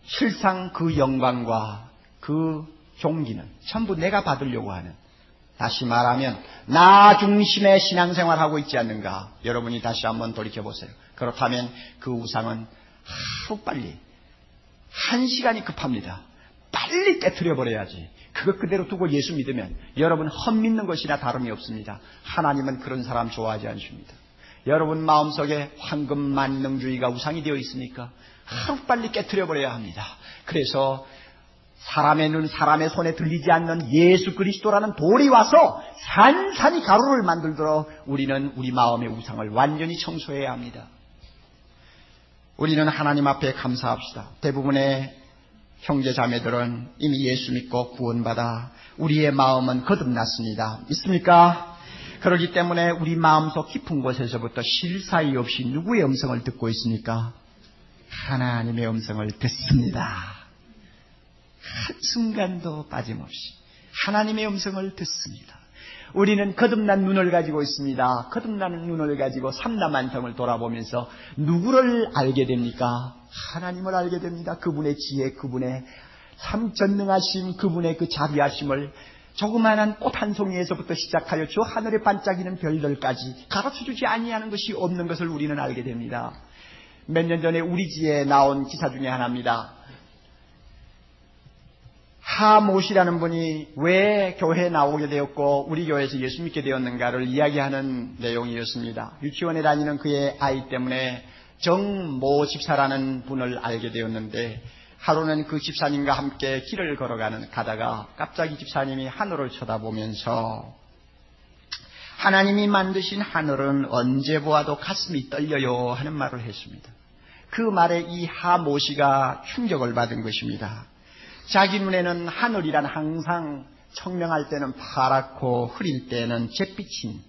실상 그 영광과 그 존귀는 전부 내가 받으려고 하는, 다시 말하면 나 중심의 신앙생활하고 있지 않는가? 여러분이 다시 한번 돌이켜보세요. 그렇다면 그 우상은 하루빨리, 1시간이 급합니다. 빨리 깨트려버려야지. 그것 그대로 두고 예수 믿으면 여러분 헛믿는 것이나 다름이 없습니다. 하나님은 그런 사람 좋아하지 않습니다. 여러분 마음속에 황금 만능주의가 우상이 되어 있으니까 하루빨리 깨트려버려야 합니다. 그래서 사람의 눈, 사람의 손에 들리지 않는 예수 그리스도라는 돌이 와서 산산이 가루를 만들도록 우리는 우리 마음의 우상을 완전히 청소해야 합니다. 우리는 하나님 앞에 감사합시다. 대부분의 형제 자매들은 이미 예수 믿고 구원받아 우리의 마음은 거듭났습니다. 믿습니까? 그렇기 때문에 우리 마음속 깊은 곳에서부터 쉴 사이 없이 누구의 음성을 듣고 있습니까? 하나님의 음성을 듣습니다. 한순간도 빠짐없이 하나님의 음성을 듣습니다. 우리는 거듭난 눈을 가지고 있습니다. 거듭난 눈을 가지고 삼라만성을 돌아보면서 누구를 알게 됩니까? 하나님을 알게 됩니다. 그분의 지혜, 그분의 참 전능하심, 그분의 그 자비하심을 조그마한 꽃 한 송이에서부터 시작하여 저 하늘에 반짝이는 별들까지 가르쳐주지 아니하는 것이 없는 것을 우리는 알게 됩니다. 몇 년 전에 우리 지에 나온 기사 중에 하나입니다. 하못이라는 분이 왜 교회에 나오게 되었고 우리 교회에서 예수 믿게 되었는가를 이야기하는 내용이었습니다. 유치원에 다니는 그의 아이 때문에 정모 집사라는 분을 알게 되었는데, 하루는 그 집사님과 함께 길을 가다가 갑자기 집사님이 하늘을 쳐다보면서 하나님이 만드신 하늘은 언제 보아도 가슴이 떨려요 하는 말을 했습니다. 그 말에 이 하모시가 충격을 받은 것입니다. 자기 눈에는 하늘이란 항상 청명할 때는 파랗고 흐릴 때는 잿빛인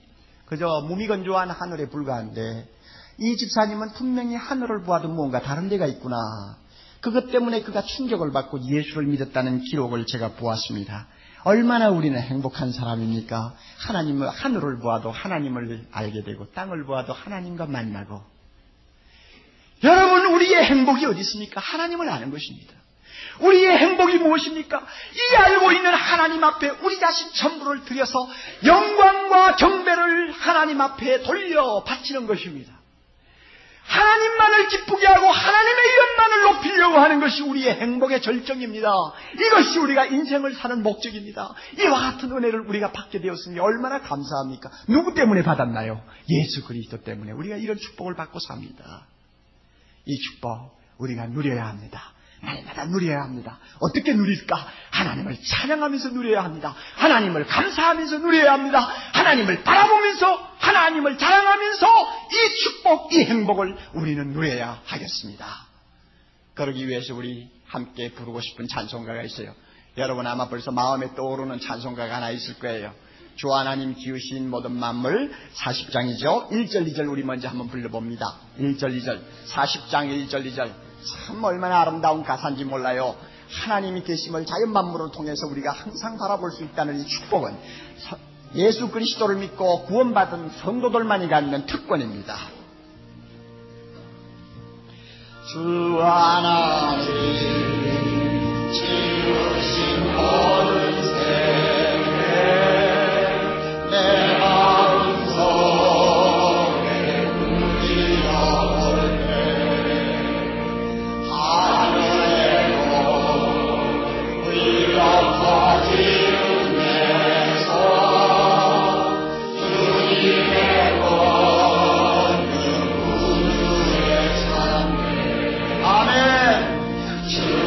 그저 무미건조한 하늘에 불과한데, 이 집사님은 분명히 하늘을 보아도 뭔가 다른 데가 있구나. 그것 때문에 그가 충격을 받고 예수를 믿었다는 기록을 제가 보았습니다. 얼마나 우리는 행복한 사람입니까? 하늘을 보아도 하나님을 알게 되고 땅을 보아도 하나님과 만나고. 여러분, 우리의 행복이 어디 있습니까? 하나님을 아는 것입니다. 우리의 행복이 무엇입니까? 이 알고 있는 하나님 앞에 우리 자신 전부를 들여서 영광과 경배를 하나님 앞에 돌려 바치는 것입니다. 하나님만을 기쁘게 하고 하나님의 이름만을 높이려고 하는 것이 우리의 행복의 절정입니다. 이것이 우리가 인생을 사는 목적입니다. 이와 같은 은혜를 우리가 받게 되었으니 얼마나 감사합니까? 누구 때문에 받았나요? 예수 그리스도 때문에 우리가 이런 축복을 받고 삽니다. 이 축복 우리가 누려야 합니다. 날마다 누려야 합니다. 어떻게 누릴까? 하나님을 찬양하면서 누려야 합니다. 하나님을 감사하면서 누려야 합니다. 하나님을 바라보면서, 하나님을 자랑하면서 이 축복, 이 행복을 우리는 누려야 하겠습니다. 그러기 위해서 우리 함께 부르고 싶은 찬송가가 있어요. 여러분 아마 벌써 마음에 떠오르는 찬송가가 하나 있을 거예요. 주 하나님 지으신 모든 만물 40장이죠. 1절 2절 우리 먼저 한번 불러봅니다. 1절 2절 40장 1절 2절 참 얼마나 아름다운 가사인지 몰라요. 하나님이 계심을 자연 만물을 통해서 우리가 항상 바라볼 수 있다는 이 축복은 예수 그리스도를 믿고 구원받은 성도들만이 갖는 특권입니다. 주 하나님 지으신 모든 세계 내 마음속에 누리어볼 주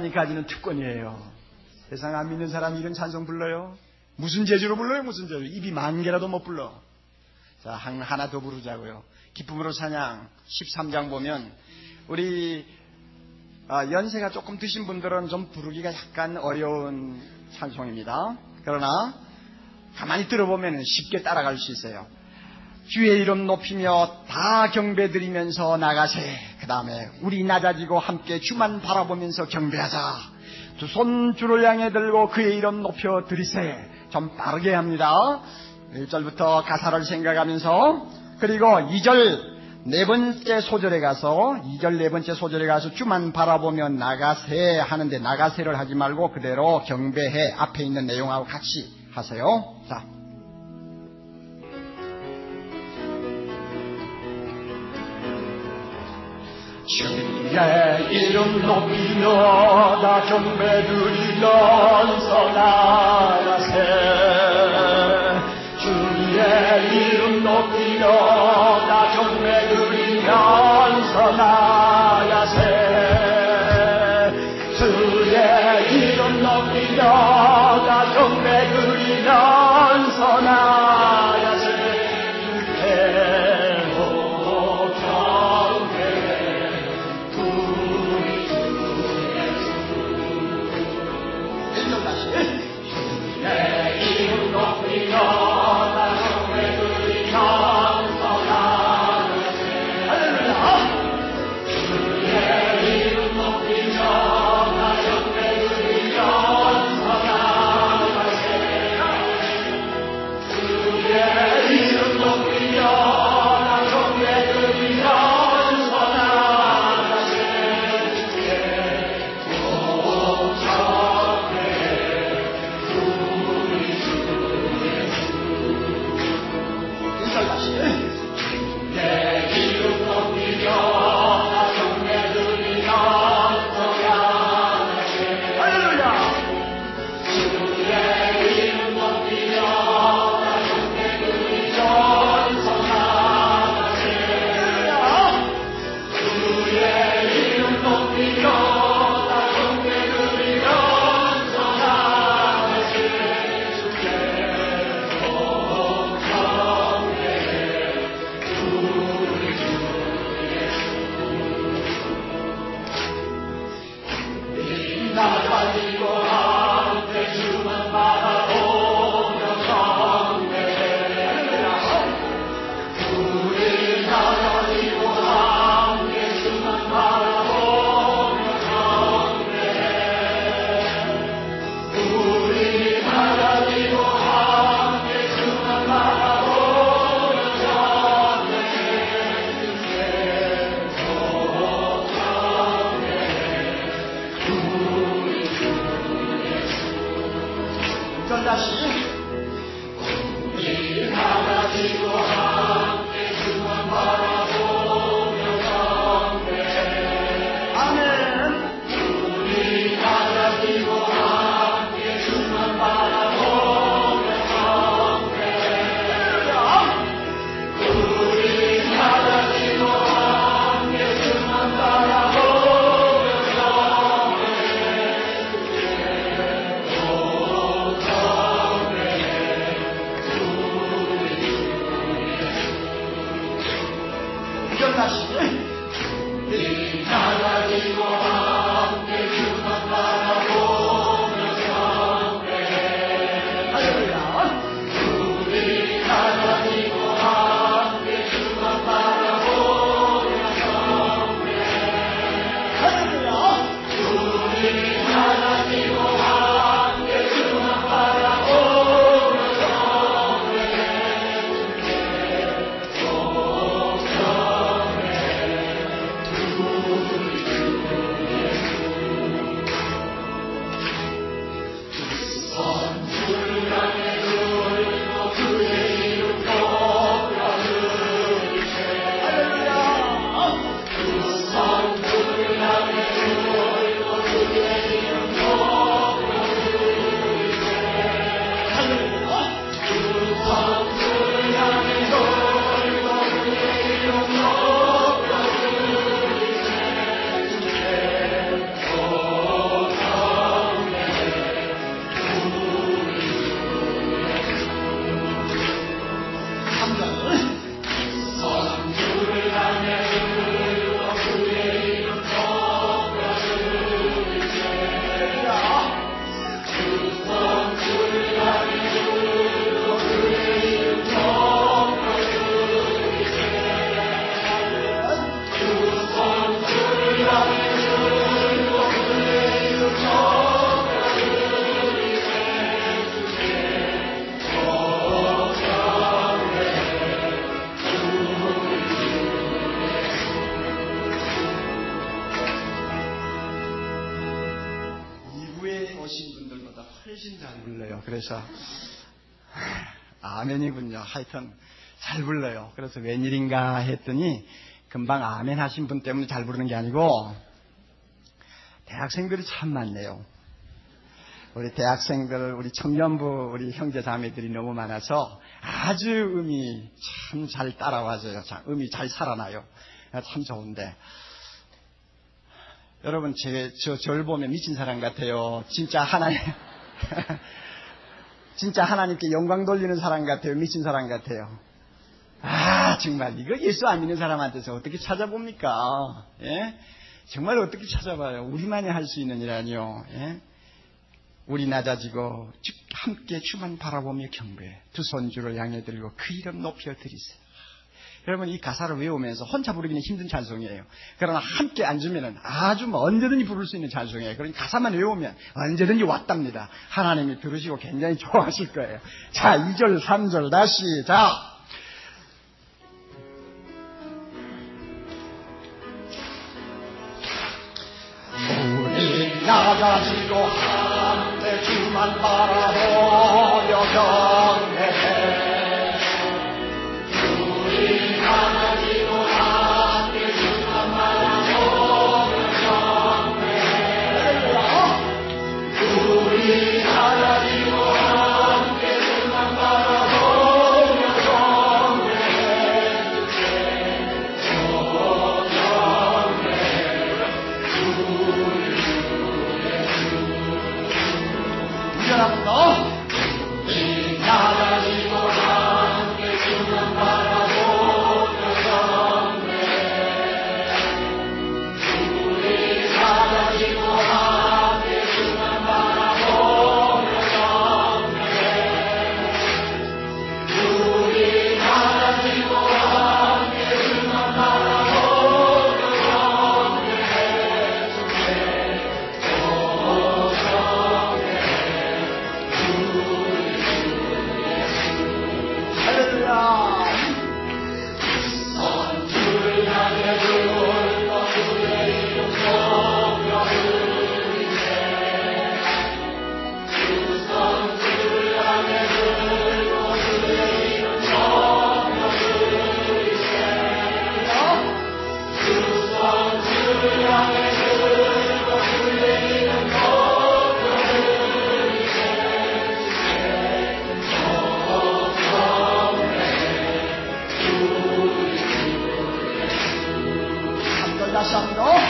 하나님까지는 특권이에요. 세상 안 믿는 사람이 이런 찬송 불러요? 무슨 재주로 불러요? 무슨 재주? 입이 만 개라도 못 불러. 자, 하나 더 부르자고요. 기쁨으로 찬양 13장 보면 우리 연세가 조금 드신 분들은 좀 부르기가 약간 어려운 찬송입니다. 그러나 가만히 들어보면 쉽게 따라갈 수 있어요. 주의 이름 높이며 다 경배드리면서 나가세. 그 다음에 우리 낮아지고 함께 주만 바라보면서 경배하자. 두 손 주를 향해 들고 그의 이름 높여 드리세. 좀 빠르게 합니다. 1절부터 가사를 생각하면서, 그리고 2절 네 번째 소절에 가서 주만 바라보며 나가세 하는데 나가세를 하지 말고 그대로 경배해 앞에 있는 내용하고 같이 하세요. 자, 주의 이름 높이며 다 경배드리면서 나가세. 주의 이름 높이며 다 경배드리면서 나가세. 주의 이름 높이며 다 경배드리면서 나가세. 저보다 훨씬 잘 불러요. 그래서 아멘이군요. 하여튼 잘 불러요. 그래서 웬일인가 했더니 금방 아멘 하신 분 때문에 잘 부르는 게 아니고 대학생들이 참 많네요. 우리 대학생들, 우리 청년부, 우리 형제 자매들이 너무 많아서 아주 음이 참 잘 따라와줘요. 음이 잘 살아나요. 참 좋은데. 여러분, 저를 보면 미친 사람 같아요. 진짜 하나님께 영광 돌리는 사람 같아요. 미친 사람 같아요. 정말 이거 예수 안 믿는 사람한테서 어떻게 찾아봅니까? 예? 정말 어떻게 찾아봐요? 우리만이 할 수 있는 일아니요. 예? 우리 낮아지고 함께 주만 바라보며 경배해. 두 손 주를 향해 들고 그 이름 높여 드리세요. 여러분, 이 가사를 외우면서 혼자 부르기는 힘든 찬송이에요. 그러나 함께 앉으면 아주 언제든지 부를 수 있는 찬송이에요. 그러니 가사만 외우면 언제든지 왔답니다. 하나님이 들으시고 굉장히 좋아하실 거예요. 자, 2절 3절 다시 자. 우리 나가지고 함께 주만 바라보며 경배해. 우리 나가지고 함께 주만 바라보며 경배해. 우리 나가지고 함께 주만 바라보며 경배해. 우리 나가지고 함께 주만 바라보며 경배해. 우리 나가지고 함께 주만 바라보며 경배해. 우리 나가지고 함께 주만 바라보며 다시 한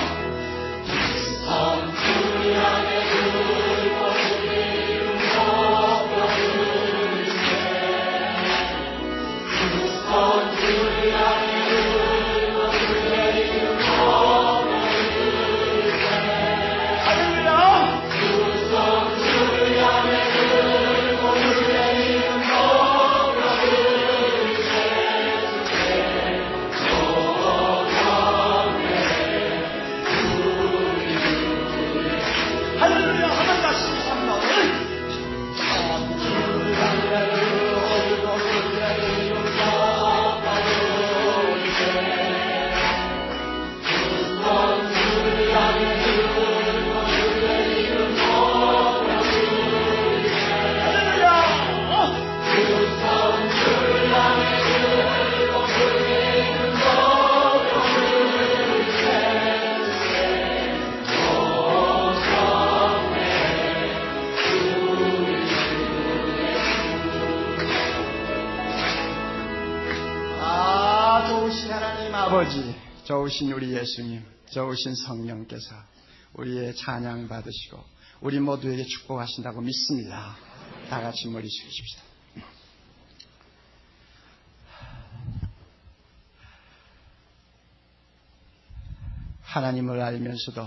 번 아버지, 좋으신 우리 예수님, 좋으신 성령께서 우리의 찬양 받으시고 우리 모두에게 축복하신다고 믿습니다. 다 같이 머리 숙이십시다. 하나님을 알면서도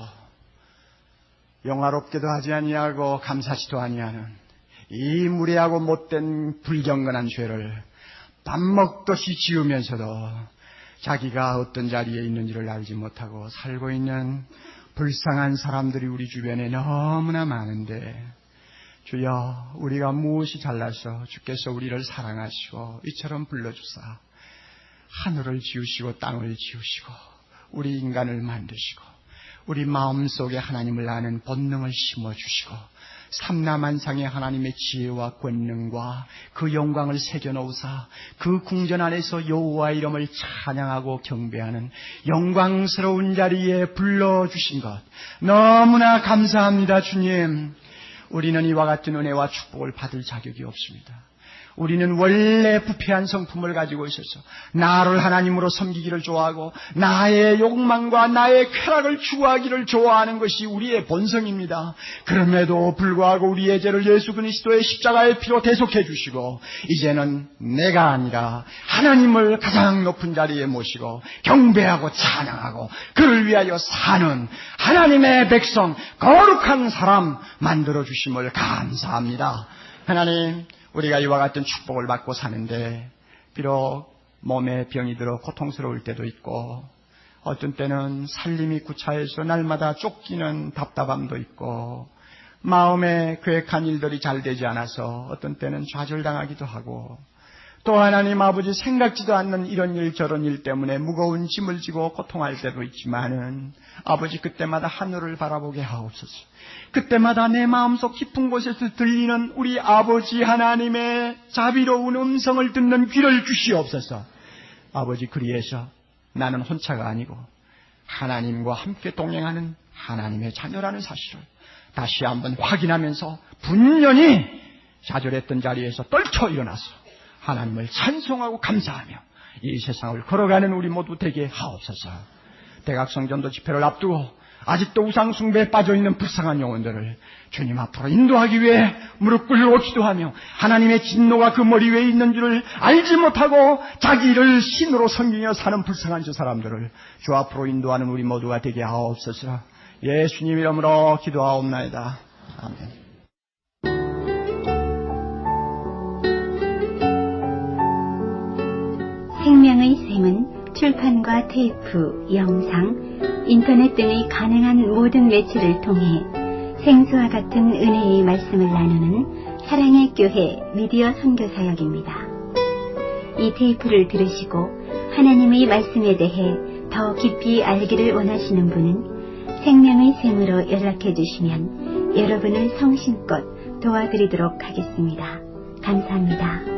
영화롭게도 하지 아니하고 감사치도 아니하는 이 무례하고 못된 불경건한 죄를 밥 먹듯이 지으면서도 자기가 어떤 자리에 있는지를 알지 못하고 살고 있는 불쌍한 사람들이 우리 주변에 너무나 많은데, 주여, 우리가 무엇이 잘나서 주께서 우리를 사랑하시고 이처럼 불러주사 하늘을 지으시고 땅을 지으시고 우리 인간을 만드시고 우리 마음속에 하나님을 아는 본능을 심어주시고 삼라만상의 하나님의 지혜와 권능과 그 영광을 새겨놓으사 그 궁전 안에서 여호와 이름을 찬양하고 경배하는 영광스러운 자리에 불러주신 것 너무나 감사합니다. 주님, 우리는 이와 같은 은혜와 축복을 받을 자격이 없습니다. 우리는 원래 부패한 성품을 가지고 있어서 나를 하나님으로 섬기기를 좋아하고 나의 욕망과 나의 쾌락을 추구하기를 좋아하는 것이 우리의 본성입니다. 그럼에도 불구하고 우리의 죄를 예수 그리스도의 십자가의 피로 대속해 주시고 이제는 내가 아니라 하나님을 가장 높은 자리에 모시고 경배하고 찬양하고 그를 위하여 사는 하나님의 백성, 거룩한 사람 만들어 주심을 감사합니다. 하나님, 우리가 이와 같은 축복을 받고 사는데 비록 몸에 병이 들어 고통스러울 때도 있고 어떤 때는 살림이 구차해서 날마다 쫓기는 답답함도 있고 마음에 계획한 일들이 잘 되지 않아서 어떤 때는 좌절당하기도 하고 또 하나님 아버지 생각지도 않는 이런 일 저런 일 때문에 무거운 짐을 지고 고통할 때도 있지만은 아버지 그때마다 하늘을 바라보게 하옵소서. 그때마다 내 마음속 깊은 곳에서 들리는 우리 아버지 하나님의 자비로운 음성을 듣는 귀를 주시옵소서. 아버지, 그리해서 나는 혼자가 아니고 하나님과 함께 동행하는 하나님의 자녀라는 사실을 다시 한번 확인하면서 분연히 좌절했던 자리에서 떨쳐 일어나서 하나님을 찬송하고 감사하며 이 세상을 걸어가는 우리 모두 되게 하옵소서. 대각성전도 집회를 앞두고 아직도 우상 숭배에 빠져있는 불쌍한 영혼들을 주님 앞으로 인도하기 위해 무릎 꿇고 기도하며 하나님의 진노가 그 머리 위에 있는 줄을 알지 못하고 자기를 신으로 섬기며 사는 불쌍한 저 사람들을 주 앞으로 인도하는 우리 모두가 되게 하옵소서. 예수님 이름으로 기도하옵나이다. 아멘. 생명의 샘은 출판과 테이프, 영상, 인터넷 등의 가능한 모든 매체를 통해 생수와 같은 은혜의 말씀을 나누는 사랑의 교회 미디어 선교사역입니다. 이 테이프를 들으시고 하나님의 말씀에 대해 더 깊이 알기를 원하시는 분은 생명의 샘으로 연락해 주시면 여러분을 성심껏 도와드리도록 하겠습니다. 감사합니다.